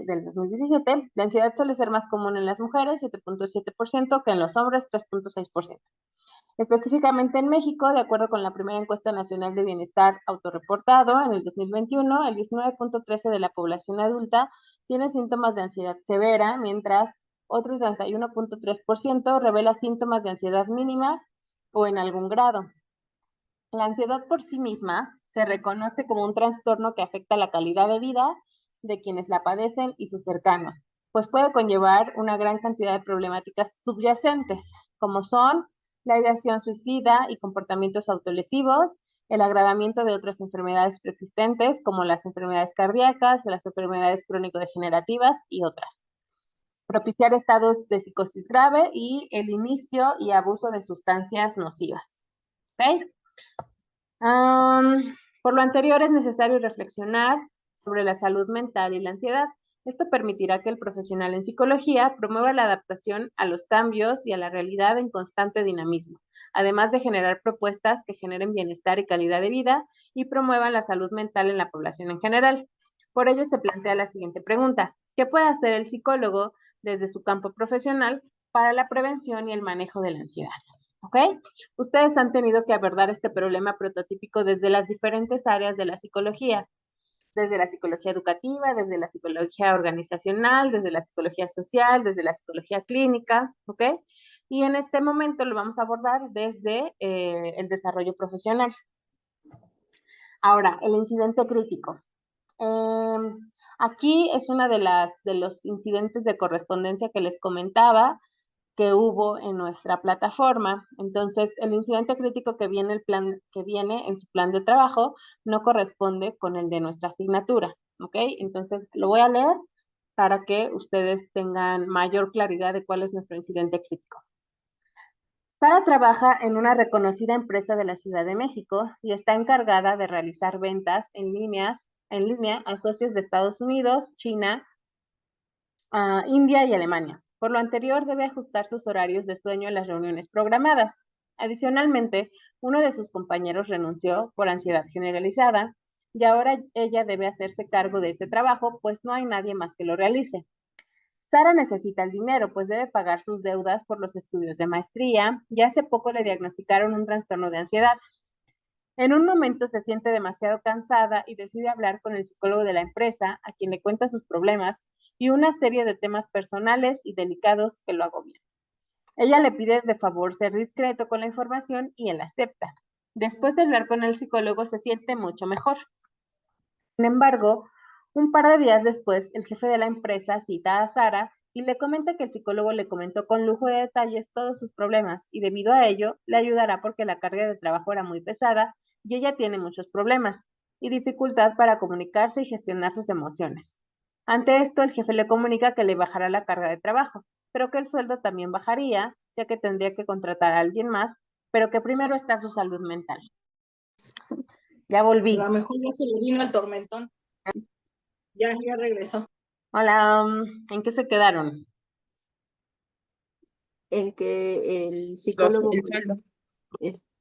del 2017, la ansiedad suele ser más común en las mujeres, 7.7%, que en los hombres, 3.6%. Específicamente en México, de acuerdo con la primera encuesta nacional de bienestar autorreportado en el 2021, el 19.13% de la población adulta tiene síntomas de ansiedad severa, mientras otro 31.3% revela síntomas de ansiedad mínima o en algún grado. La ansiedad por sí misma se reconoce como un trastorno que afecta la calidad de vida de quienes la padecen y sus cercanos, pues puede conllevar una gran cantidad de problemáticas subyacentes, como son la ideación suicida y comportamientos autolesivos, el agravamiento de otras enfermedades preexistentes, como las enfermedades cardíacas, las enfermedades crónico-degenerativas y otras. Propiciar estados de psicosis grave y el inicio y abuso de sustancias nocivas. ¿Ok? Por lo anterior, es necesario reflexionar sobre la salud mental y la ansiedad. Esto permitirá que el profesional en psicología promueva la adaptación a los cambios y a la realidad en constante dinamismo, además de generar propuestas que generen bienestar y calidad de vida y promuevan la salud mental en la población en general. Por ello se plantea la siguiente pregunta: ¿qué puede hacer el psicólogo desde su campo profesional para la prevención y el manejo de la ansiedad? ¿Ok? Ustedes han tenido que abordar este problema prototípico desde las diferentes áreas de la psicología, desde la psicología educativa, desde la psicología organizacional, desde la psicología social, desde la psicología clínica, ¿ok? Y en este momento lo vamos a abordar desde el desarrollo profesional. Ahora, el incidente crítico. Aquí es una de los incidentes de correspondencia que les comentaba que hubo en nuestra plataforma. Entonces, el incidente crítico que viene en su plan de trabajo no corresponde con el de nuestra asignatura, ¿ok? Entonces, lo voy a leer para que ustedes tengan mayor claridad de cuál es nuestro incidente crítico. Sara trabaja en una reconocida empresa de la Ciudad de México y está encargada de realizar ventas en línea a socios de Estados Unidos, China, India y Alemania. Por lo anterior, debe ajustar sus horarios de sueño en las reuniones programadas. Adicionalmente, uno de sus compañeros renunció por ansiedad generalizada y ahora ella debe hacerse cargo de ese trabajo, pues no hay nadie más que lo realice. Sara necesita el dinero, pues debe pagar sus deudas por los estudios de maestría y hace poco le diagnosticaron un trastorno de ansiedad. En un momento se siente demasiado cansada y decide hablar con el psicólogo de la empresa, a quien le cuenta sus problemas y una serie de temas personales y delicados que lo agobian. Ella le pide de favor ser discreto con la información y él acepta. Después de hablar con el psicólogo se siente mucho mejor. Sin embargo, un par de días después, el jefe de la empresa cita a Sara y le comenta que el psicólogo le comentó con lujo de detalles todos sus problemas y debido a ello le ayudará porque la carga de trabajo era muy pesada y ella tiene muchos problemas y dificultad para comunicarse y gestionar sus emociones. Ante esto, el jefe le comunica que le bajará la carga de trabajo, pero que el sueldo también bajaría, ya que tendría que contratar a alguien más, pero que primero está su salud mental. Ya volví. A lo mejor ya se le vino el tormentón. Ya regresó. Hola, ¿en qué se quedaron? En que el psicólogo, El sueldo.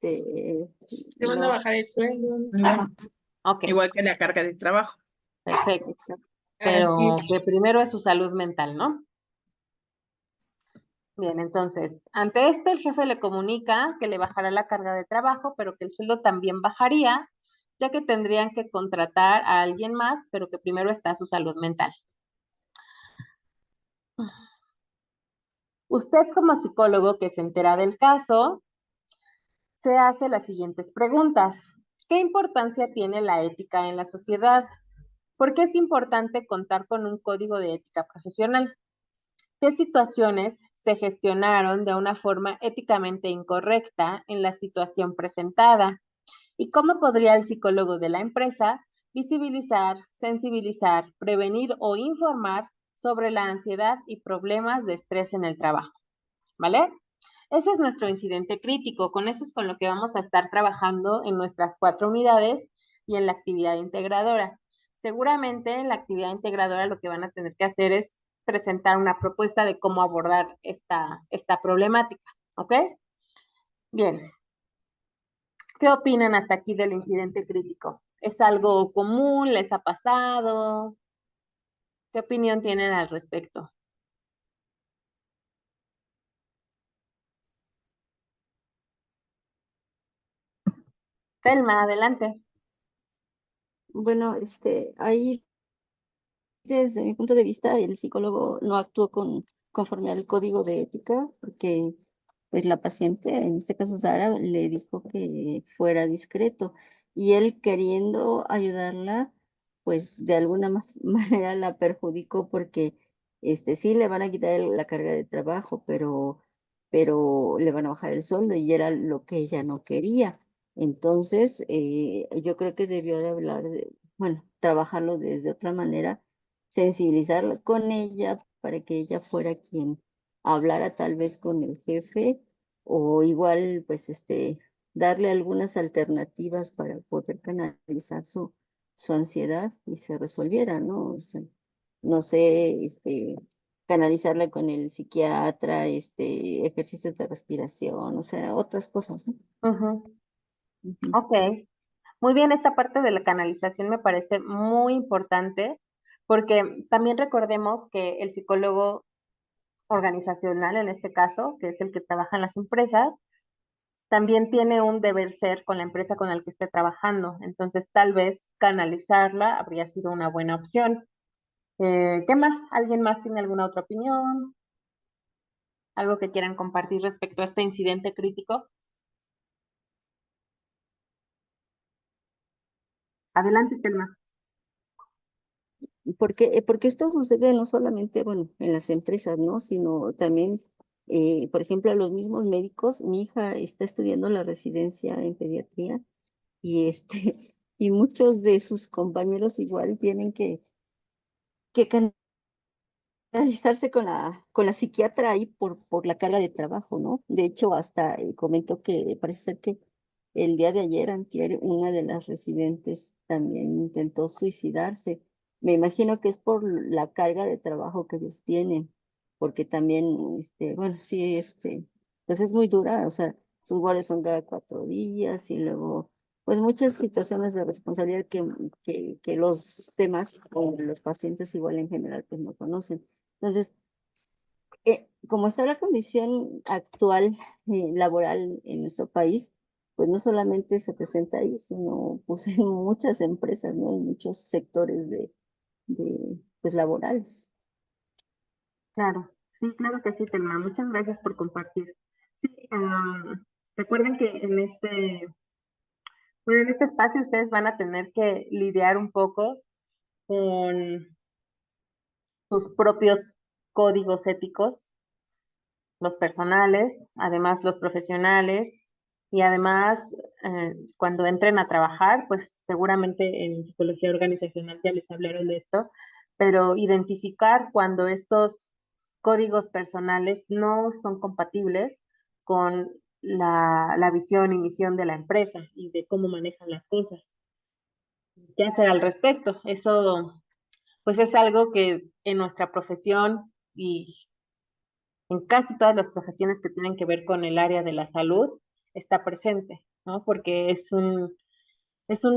Te van a bajar el sueldo. Ajá. Ok, Igual que la carga de trabajo. perfecto. exacto. Pero Así es. que primero es su salud mental, ¿no? Bien, entonces, ante esto el jefe le comunica que le bajará la carga de trabajo, pero que el sueldo también bajaría, ya que tendrían que contratar a alguien más, pero que primero está su salud mental. Usted como psicólogo que se entera del caso, se hace las siguientes preguntas. ¿Qué importancia tiene la ética en la sociedad? ¿Por qué es importante contar con un código de ética profesional? ¿Qué situaciones se gestionaron de una forma éticamente incorrecta en la situación presentada? ¿Y cómo podría el psicólogo de la empresa visibilizar, sensibilizar, prevenir o informar sobre la ansiedad y problemas de estrés en el trabajo? ¿Vale? Ese es nuestro incidente crítico. Con eso es con lo que vamos a estar trabajando en nuestras 4 unidades y en la actividad integradora. Seguramente en la actividad integradora lo que van a tener que hacer es presentar una propuesta de cómo abordar esta problemática, ¿ok? Bien. ¿Qué opinan hasta aquí del incidente crítico? ¿Es algo común? ¿Les ha pasado? ¿Qué opinión tienen al respecto? Selma, adelante. Bueno, ahí desde mi punto de vista, el psicólogo no actuó conforme al código de ética, porque pues la paciente, en este caso Sara, le dijo que fuera discreto y él queriendo ayudarla, pues de alguna manera la perjudicó porque sí le van a quitar la carga de trabajo, pero le van a bajar el sueldo y era lo que ella no quería. Entonces, yo creo que debió de hablar bueno, trabajarlo desde otra manera, sensibilizarla con ella para que ella fuera quien hablara tal vez con el jefe o igual pues darle algunas alternativas para poder canalizar su ansiedad y se resolviera, ¿no? O sea, no sé, canalizarla con el psiquiatra, ejercicios de respiración, o sea, otras cosas, ¿no? Ujú. Ujú. Ok. Muy bien, esta parte de la canalización me parece muy importante porque también recordemos que el psicólogo organizacional, en este caso, que es el que trabaja en las empresas, también tiene un deber ser con la empresa con la que esté trabajando. Entonces, tal vez canalizarla habría sido una buena opción. ¿Qué más? ¿Alguien más tiene alguna otra opinión? ¿Algo que quieran compartir respecto a este incidente crítico? Adelante, Telma. Porque esto sucede no solamente, bueno, en las empresas, ¿no? Sino también, por ejemplo, a los mismos médicos. Mi hija está estudiando la residencia en pediatría y y muchos de sus compañeros igual tienen que canalizarse con la psiquiatra ahí por la carga de trabajo, ¿no? De hecho, hasta comentó que parece ser que el día de ayer, antier, una de las residentes también intentó suicidarse. Me imagino que es por la carga de trabajo que ellos tienen, porque también, bueno, sí, pues es muy dura, o sea, sus guardias son cada 4 días y luego, pues muchas situaciones de responsabilidad que los demás o los pacientes igual en general pues no conocen. Entonces, como está la condición actual laboral en nuestro país, pues no solamente se presenta ahí, sino pues en muchas empresas, ¿no? En muchos sectores pues laborales. Claro, sí, claro que sí, Telma. Muchas gracias por compartir. Sí, recuerden que bueno, en este espacio ustedes van a tener que lidiar un poco con sus propios códigos éticos, los personales, además los profesionales, y además cuando entren a trabajar, pues seguramente en psicología organizacional ya les hablaron de esto, pero identificar cuando estos códigos personales no son compatibles con la visión y misión de la empresa y de cómo manejan las cosas. ¿Qué hacer al respecto? Eso, pues es algo que en nuestra profesión y en casi todas las profesiones que tienen que ver con el área de la salud está presente, ¿no? Porque es un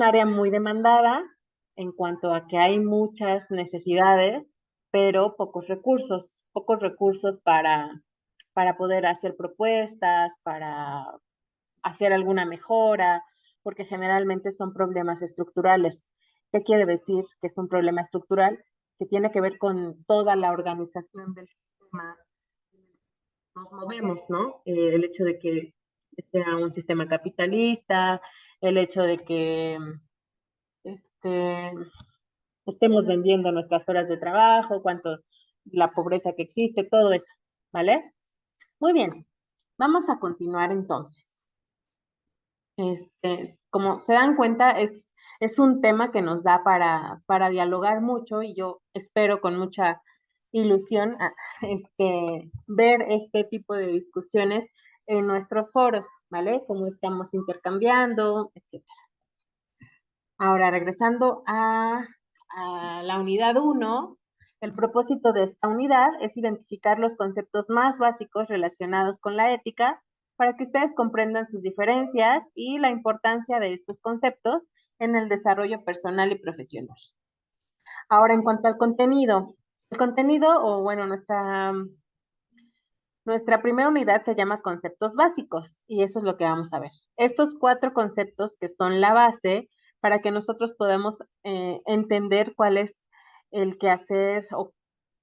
área muy demandada en cuanto a que hay muchas necesidades, pero pocos recursos para poder hacer propuestas, para hacer alguna mejora, porque generalmente son problemas estructurales. ¿Qué quiere decir que es un problema estructural? Que tiene que ver con toda la organización del sistema nos movemos, ¿no? El hecho de que sea un sistema capitalista, el hecho de que este, estemos vendiendo nuestras horas de trabajo, la pobreza que existe, todo eso, ¿vale? Muy bien, vamos a continuar entonces. Como se dan cuenta, es un tema que nos da para dialogar mucho y yo espero con mucha ilusión ver este tipo de discusiones en nuestros foros, ¿vale? Cómo estamos intercambiando, etc. Ahora, regresando a la unidad 1, el propósito de esta unidad es identificar los conceptos más básicos relacionados con la ética para que ustedes comprendan sus diferencias y la importancia de estos conceptos en el desarrollo personal y profesional. Ahora, en cuanto al contenido, el contenido, o bueno, nuestra primera unidad se llama conceptos básicos y eso es lo que vamos a ver. Estos 4 conceptos que son la base para que nosotros podamos entender cuál es el quehacer o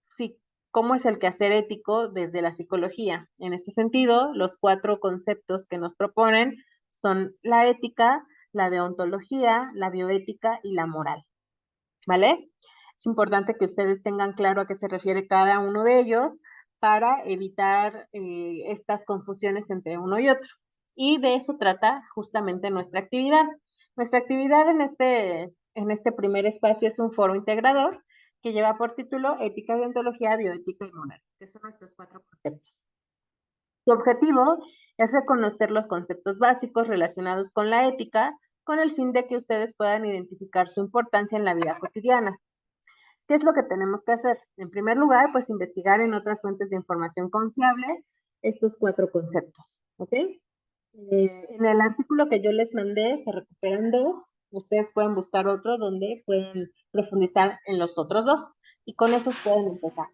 sí, cómo es el quehacer ético desde la psicología. En este sentido, los 4 conceptos que nos proponen son la ética, la deontología, la bioética y la moral. ¿Vale? Es importante que ustedes tengan claro a qué se refiere cada uno de ellos para evitar estas confusiones entre uno y otro. Y de eso trata justamente nuestra actividad. Nuestra actividad en este primer espacio es un foro integrador que lleva por título Ética, Deontología, Bioética y Moral, que son nuestros 4 conceptos. Su objetivo es reconocer los conceptos básicos relacionados con la ética con el fin de que ustedes puedan identificar su importancia en la vida cotidiana. ¿Qué es lo que tenemos que hacer? En primer lugar, pues investigar en otras fuentes de información confiable estos 4 conceptos, ¿ok? En el artículo que yo les mandé se recuperan 2, ustedes pueden buscar otro donde pueden profundizar en los otros dos y con esos pueden empezar.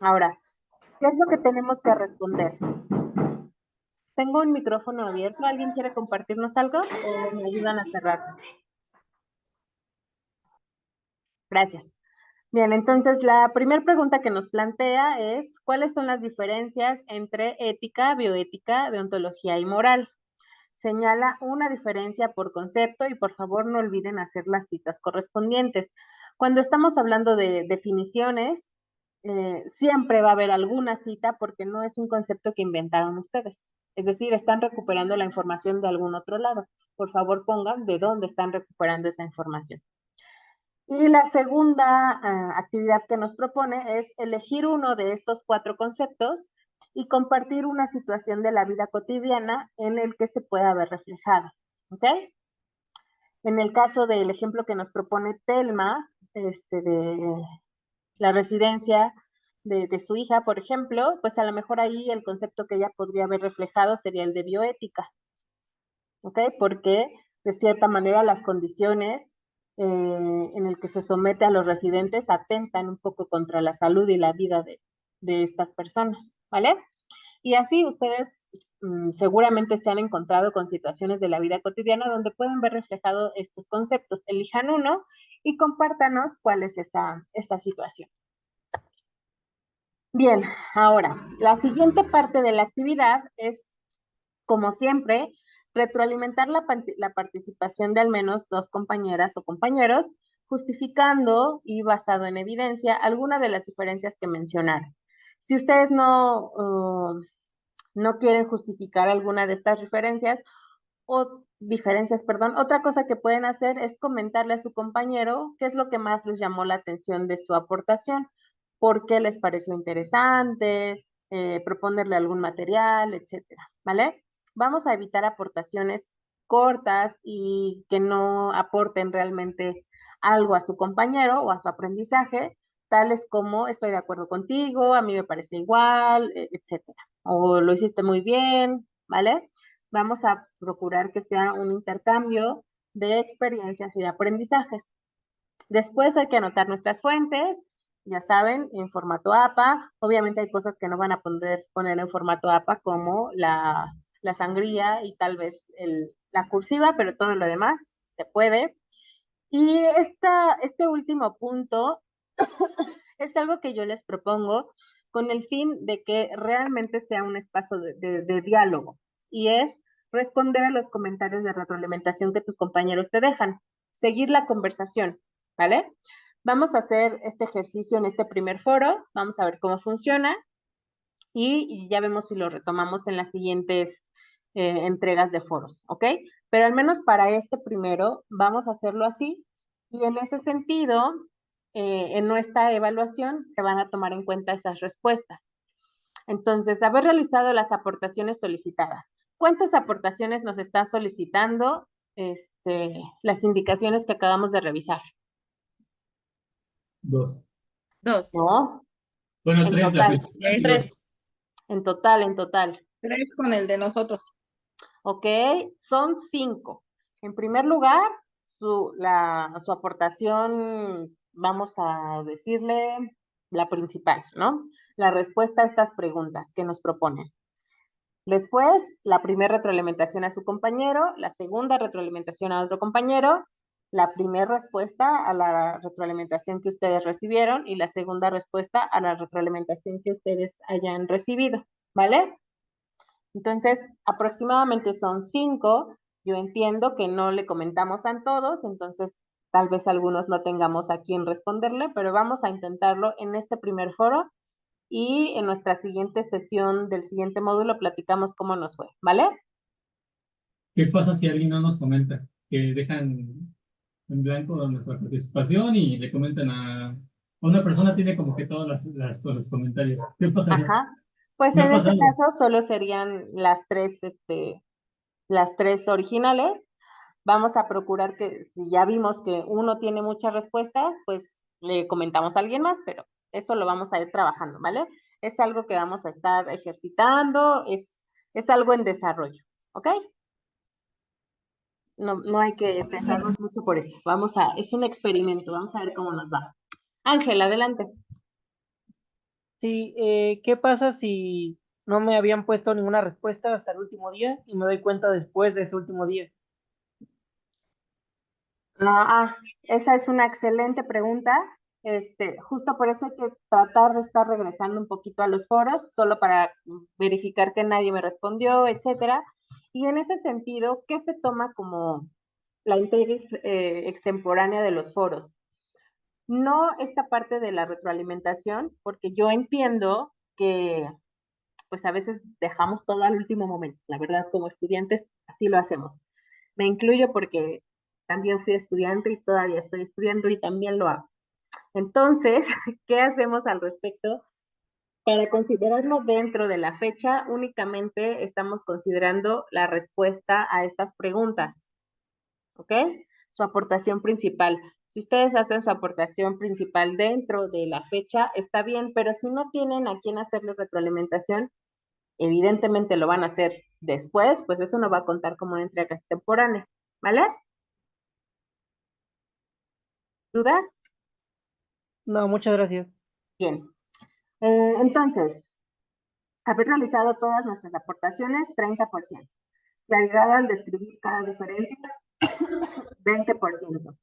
Ahora, ¿qué es lo que tenemos que responder? Tengo un micrófono abierto. ¿Alguien quiere compartirnos algo o me ayudan a cerrar? Gracias. Bien, entonces la primera pregunta que nos plantea es, ¿cuáles son las diferencias entre ética, bioética, deontología y moral? Señala una diferencia por concepto y por favor no olviden hacer las citas correspondientes. Cuando estamos hablando de definiciones, siempre va a haber alguna cita porque no es un concepto que inventaron ustedes. Es decir, están recuperando la información de algún otro lado. Por favor, pongan de dónde están recuperando esa información. Y la segunda actividad que nos propone es elegir uno de estos 4 conceptos y compartir una situación de la vida cotidiana en el que se pueda ver reflejado. ¿Ok? En el caso del ejemplo que nos propone Telma, de la residencia de su hija, por ejemplo, pues a lo mejor ahí el concepto que ella podría ver reflejado sería el de bioética. ¿Ok? Porque de cierta manera las condiciones en el que se somete a los residentes atentan un poco contra la salud y la vida de estas personas, ¿vale? Y así ustedes seguramente se han encontrado con situaciones de la vida cotidiana donde pueden ver reflejado estos conceptos. Elijan uno y compártanos cuál es esa situación. Bien, ahora, la siguiente parte de la actividad es, como siempre, retroalimentar la participación de al menos 2 compañeras o compañeros, justificando y basado en evidencia alguna de las diferencias que mencionaron. Si ustedes no quieren justificar alguna de estas diferencias, otra cosa que pueden hacer es comentarle a su compañero qué es lo que más les llamó la atención de su aportación, por qué les pareció interesante, proponerle algún material, etcétera, ¿vale? Vamos a evitar aportaciones cortas y que no aporten realmente algo a su compañero o a su aprendizaje, tales como estoy de acuerdo contigo, a mí me parece igual, etcétera, o lo hiciste muy bien, ¿vale? Vamos a procurar que sea un intercambio de experiencias y de aprendizajes. Después hay que anotar nuestras fuentes, ya saben, en formato APA. Obviamente hay cosas que no van a poder poner en formato APA como la sangría y tal vez la cursiva, pero todo lo demás se puede. Y este último punto es algo que yo les propongo con el fin de que realmente sea un espacio de diálogo y es responder a los comentarios de retroalimentación que tus compañeros te dejan, seguir la conversación, ¿vale? Vamos a hacer este ejercicio en este primer foro, vamos a ver cómo funciona y ya vemos si lo retomamos en las siguientes entregas de foros, ¿ok? Pero al menos para este primero vamos a hacerlo así y en ese sentido, en nuestra evaluación se van a tomar en cuenta esas respuestas. Entonces, haber realizado las aportaciones solicitadas. ¿Cuántas aportaciones nos está solicitando las indicaciones que acabamos de revisar? 2. 2. No, Bueno, en 3 la total. principal y 3. 2. En total. 3 con el de nosotros. ¿Ok? Son 5. En primer lugar, su aportación, vamos a decirle la principal, ¿no? La respuesta a estas preguntas que nos proponen. Después, la primera retroalimentación a su compañero, la segunda retroalimentación a otro compañero, la primera respuesta a la retroalimentación que ustedes recibieron y la segunda respuesta a la retroalimentación que ustedes hayan recibido, ¿vale? Entonces, aproximadamente son 5. Yo entiendo que no le comentamos a todos, entonces tal vez algunos no tengamos a quién responderle, pero vamos a intentarlo en este primer foro y en nuestra siguiente sesión del siguiente módulo platicamos cómo nos fue, ¿vale? ¿Qué pasa si alguien no nos comenta? Que dejan en blanco nuestra participación y le comentan a una persona tiene como que todos los comentarios. ¿Qué pasaría? Ajá. Pues Me ha en ese pasado. caso solo serían las tres originales. Vamos a procurar que si ya vimos que uno tiene muchas respuestas, pues le comentamos a alguien más, pero eso lo vamos a ir trabajando, ¿vale? Es algo que vamos a estar ejercitando, es algo en desarrollo, ¿ok? no hay que pensarnos mucho por eso. Es un experimento, vamos a ver cómo nos va. Ángel, adelante. Sí, ¿qué pasa si no me habían puesto ninguna respuesta hasta el último día y me doy cuenta después de ese último día? Esa es una excelente pregunta. Justo por eso hay que tratar de estar regresando un poquito a los foros, solo para verificar que nadie me respondió, etcétera. Y en ese sentido, ¿qué se toma como la integris extemporánea de los foros? No esta parte de la retroalimentación, porque yo entiendo que pues a veces dejamos todo al último momento. La verdad, como estudiantes, así lo hacemos. Me incluyo porque también fui estudiante y todavía estoy estudiando y también lo hago. Entonces, ¿qué hacemos al respecto? Para considerarlo dentro de la fecha, únicamente estamos considerando la respuesta a estas preguntas. ¿Ok? Su aportación principal. Si ustedes hacen su aportación principal dentro de la fecha, está bien, pero si no tienen a quién hacerle retroalimentación, evidentemente lo van a hacer después, pues eso no va a contar como una entrega extemporánea, ¿vale? ¿Dudas? No, muchas gracias. Bien. Entonces, haber realizado todas nuestras aportaciones, 30%. Claridad al describir cada diferencia, 20%.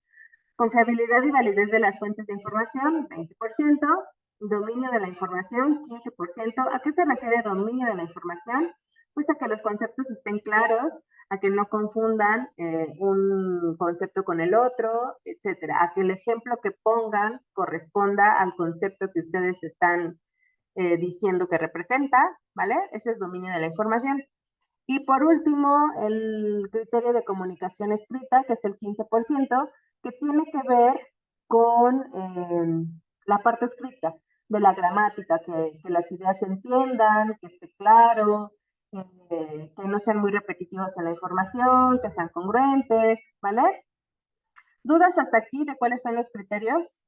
Confiabilidad y validez de las fuentes de información, 20%. Dominio de la información, 15%. ¿A qué se refiere dominio de la información? Pues a que los conceptos estén claros, a que no confundan un concepto con el otro, etcétera. A que el ejemplo que pongan corresponda al concepto que ustedes están diciendo que representa, ¿vale? Ese es dominio de la información. Y por último, el criterio de comunicación escrita, que es el 15%, que tiene que ver con la parte escrita de la gramática, que las ideas se entiendan, que esté claro, que no sean muy repetitivos en la información, que sean congruentes, ¿vale? ¿Dudas hasta aquí de cuáles son los criterios?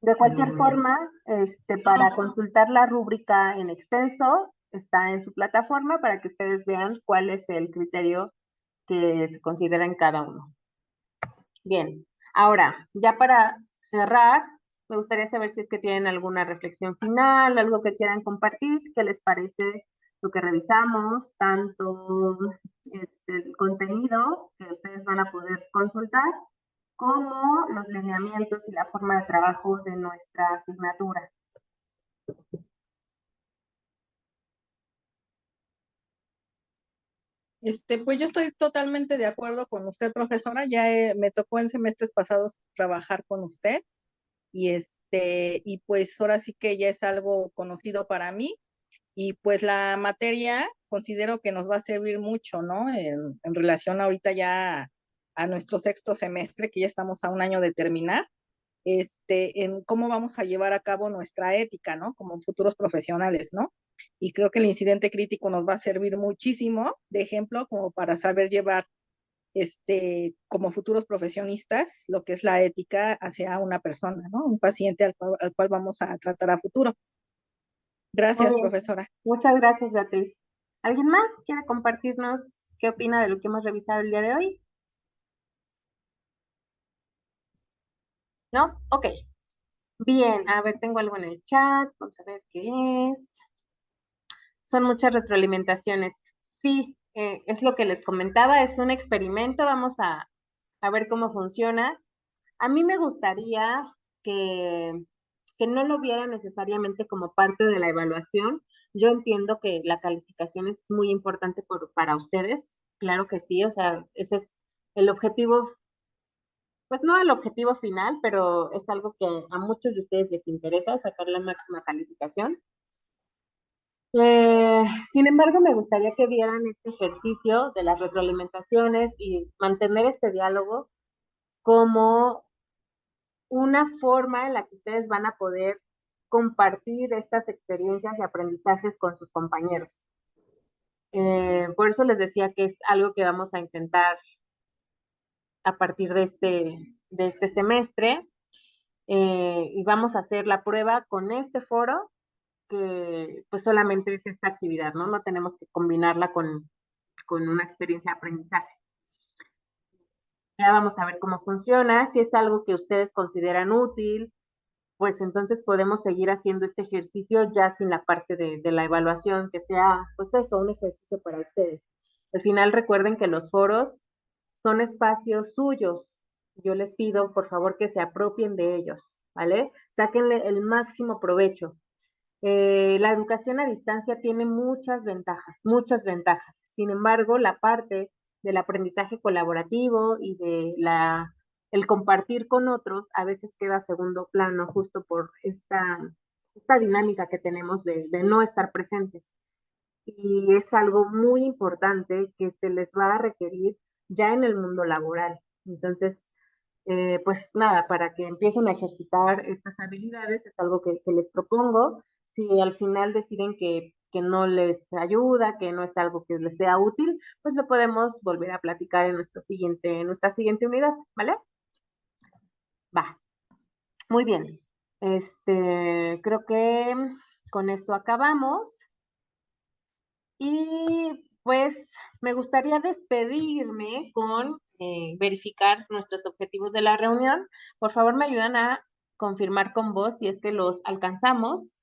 De cualquier forma, para consultar la rúbrica en extenso, está en su plataforma para que ustedes vean cuál es el criterio que se considera en cada uno. Bien, ahora, ya para cerrar, me gustaría saber si es que tienen alguna reflexión final, algo que quieran compartir, qué les parece lo que revisamos, tanto el contenido que ustedes van a poder consultar, como los lineamientos y la forma de trabajo de nuestra asignatura. Pues yo estoy totalmente de acuerdo con usted, profesora. Ya me tocó en semestres pasados trabajar con usted y pues ahora sí que ya es algo conocido para mí y pues la materia considero que nos va a servir mucho, ¿no? En relación ahorita ya a nuestro sexto semestre, que ya estamos a un año de terminar, en cómo vamos a llevar a cabo nuestra ética, ¿no? Como futuros profesionales, ¿no? Y creo que el incidente crítico nos va a servir muchísimo de ejemplo como para saber llevar, como futuros profesionistas, lo que es la ética hacia una persona, ¿no? Un paciente al cual vamos a tratar a futuro. Muy Gracias, bien, profesora. muchas gracias, Beatriz. ¿Alguien más quiere compartirnos qué opina de lo que hemos revisado el día de hoy? ¿No? Ok. Bien, a ver, tengo algo en el chat, vamos a ver qué es. Son muchas retroalimentaciones. Sí, es lo que les comentaba, es un experimento, vamos a ver cómo funciona. A mí me gustaría que, que no lo viera necesariamente como parte de la evaluación. Yo entiendo que la calificación es muy importante para ustedes, claro que sí, o sea, ese es el objetivo, pues no el objetivo final, pero es algo que a muchos de ustedes les interesa, sacar la máxima calificación. Sin embargo, me gustaría que vieran este ejercicio de las retroalimentaciones y mantener este diálogo como una forma en la que ustedes van a poder compartir estas experiencias y aprendizajes con sus compañeros. Por eso les decía que es algo que vamos a intentar a partir de este semestre y vamos a hacer la prueba con este foro que pues solamente es esta actividad, ¿no? No tenemos que combinarla con una experiencia de aprendizaje. Ya vamos a ver cómo funciona, si es algo que ustedes consideran útil, pues entonces podemos seguir haciendo este ejercicio ya sin la parte de la evaluación, que sea, pues eso, un ejercicio para ustedes. Al final recuerden que los foros son espacios suyos. Yo les pido, por favor, que se apropien de ellos, ¿vale? Sáquenle el máximo provecho. La educación a distancia tiene muchas ventajas, muchas ventajas. Sin embargo, la parte del aprendizaje colaborativo y de el compartir con otros a veces queda a segundo plano justo por esta dinámica que tenemos de no estar presentes. Y es algo muy importante que se les va a requerir ya en el mundo laboral. Entonces, pues nada, para que empiecen a ejercitar estas habilidades, es algo que les propongo. Si al final deciden que no les ayuda, que no es algo que les sea útil, pues lo podemos volver a platicar en nuestra siguiente unidad, ¿vale? Va, muy bien. Creo que con eso acabamos. Y pues me gustaría despedirme con verificar nuestros objetivos de la reunión. Por favor, me ayudan a confirmar con vos si es que los alcanzamos.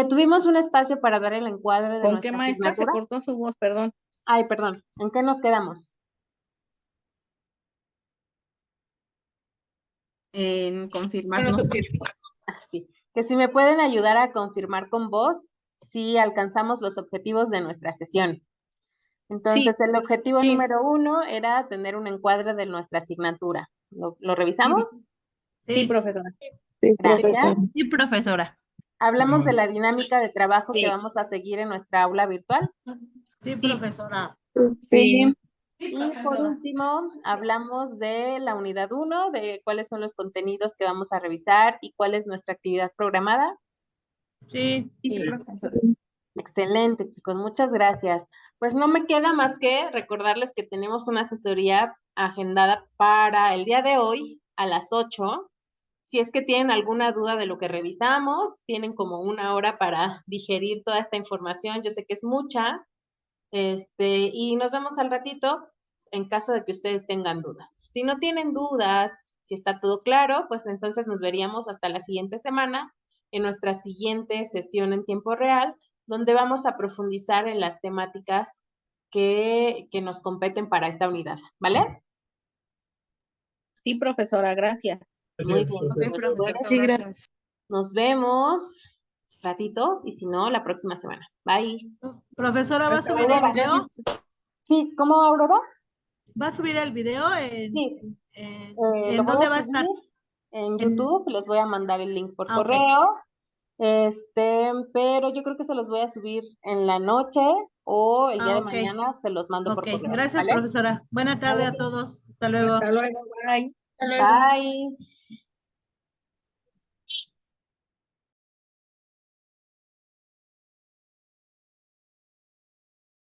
Tuvimos un espacio para dar el encuadre de ¿Con qué nuestra maestra se asignatura. cortó su voz? Perdón. Ay, perdón, ¿en qué nos quedamos? En confirmar, Con los no sé. objetivos. Sí, que si me pueden ayudar a confirmar con vos si alcanzamos los objetivos de nuestra sesión. Entonces, el objetivo número 1 era tener un encuadre de nuestra asignatura. ¿Lo revisamos? Sí, profesora. Gracias. Sí, profesora. Hablamos de la dinámica de trabajo que vamos a seguir en nuestra aula virtual. Sí, profesora. Sí. Y por último, hablamos de la unidad 1, de cuáles son los contenidos que vamos a revisar y cuál es nuestra actividad programada. Sí. Sí, profesora. Excelente, chicos, muchas gracias. Pues no me queda más que recordarles que tenemos una asesoría agendada para el día de hoy a las 8. Si es que tienen alguna duda de lo que revisamos, tienen como una hora para digerir toda esta información. Yo sé que es mucha. Y nos vemos al ratito en caso de que ustedes tengan dudas. Si no tienen dudas, si está todo claro, pues entonces nos veríamos hasta la siguiente semana en nuestra siguiente sesión en tiempo real, donde vamos a profundizar en las temáticas que nos competen para esta unidad, ¿vale? Sí, profesora, gracias. Muy bien, Ok, chicos, profesora, pues, gracias. nos vemos ratito y si no, la próxima semana. Bye. Profesora, ¿va a subir el Aurora, video? Sí, ¿cómo, Aurora? ¿Va a subir el video? Sí. ¿En Lo voy dónde a va a estar? subir en YouTube, les voy a mandar el link por Ok. correo. Pero yo creo que se los voy a subir en la noche o el día de Ok. mañana se los mando por Ok, correo. gracias, ¿Vale? profesora. Buena tarde a todos. Hasta luego. Hasta luego. Bye. Hasta luego. Bye.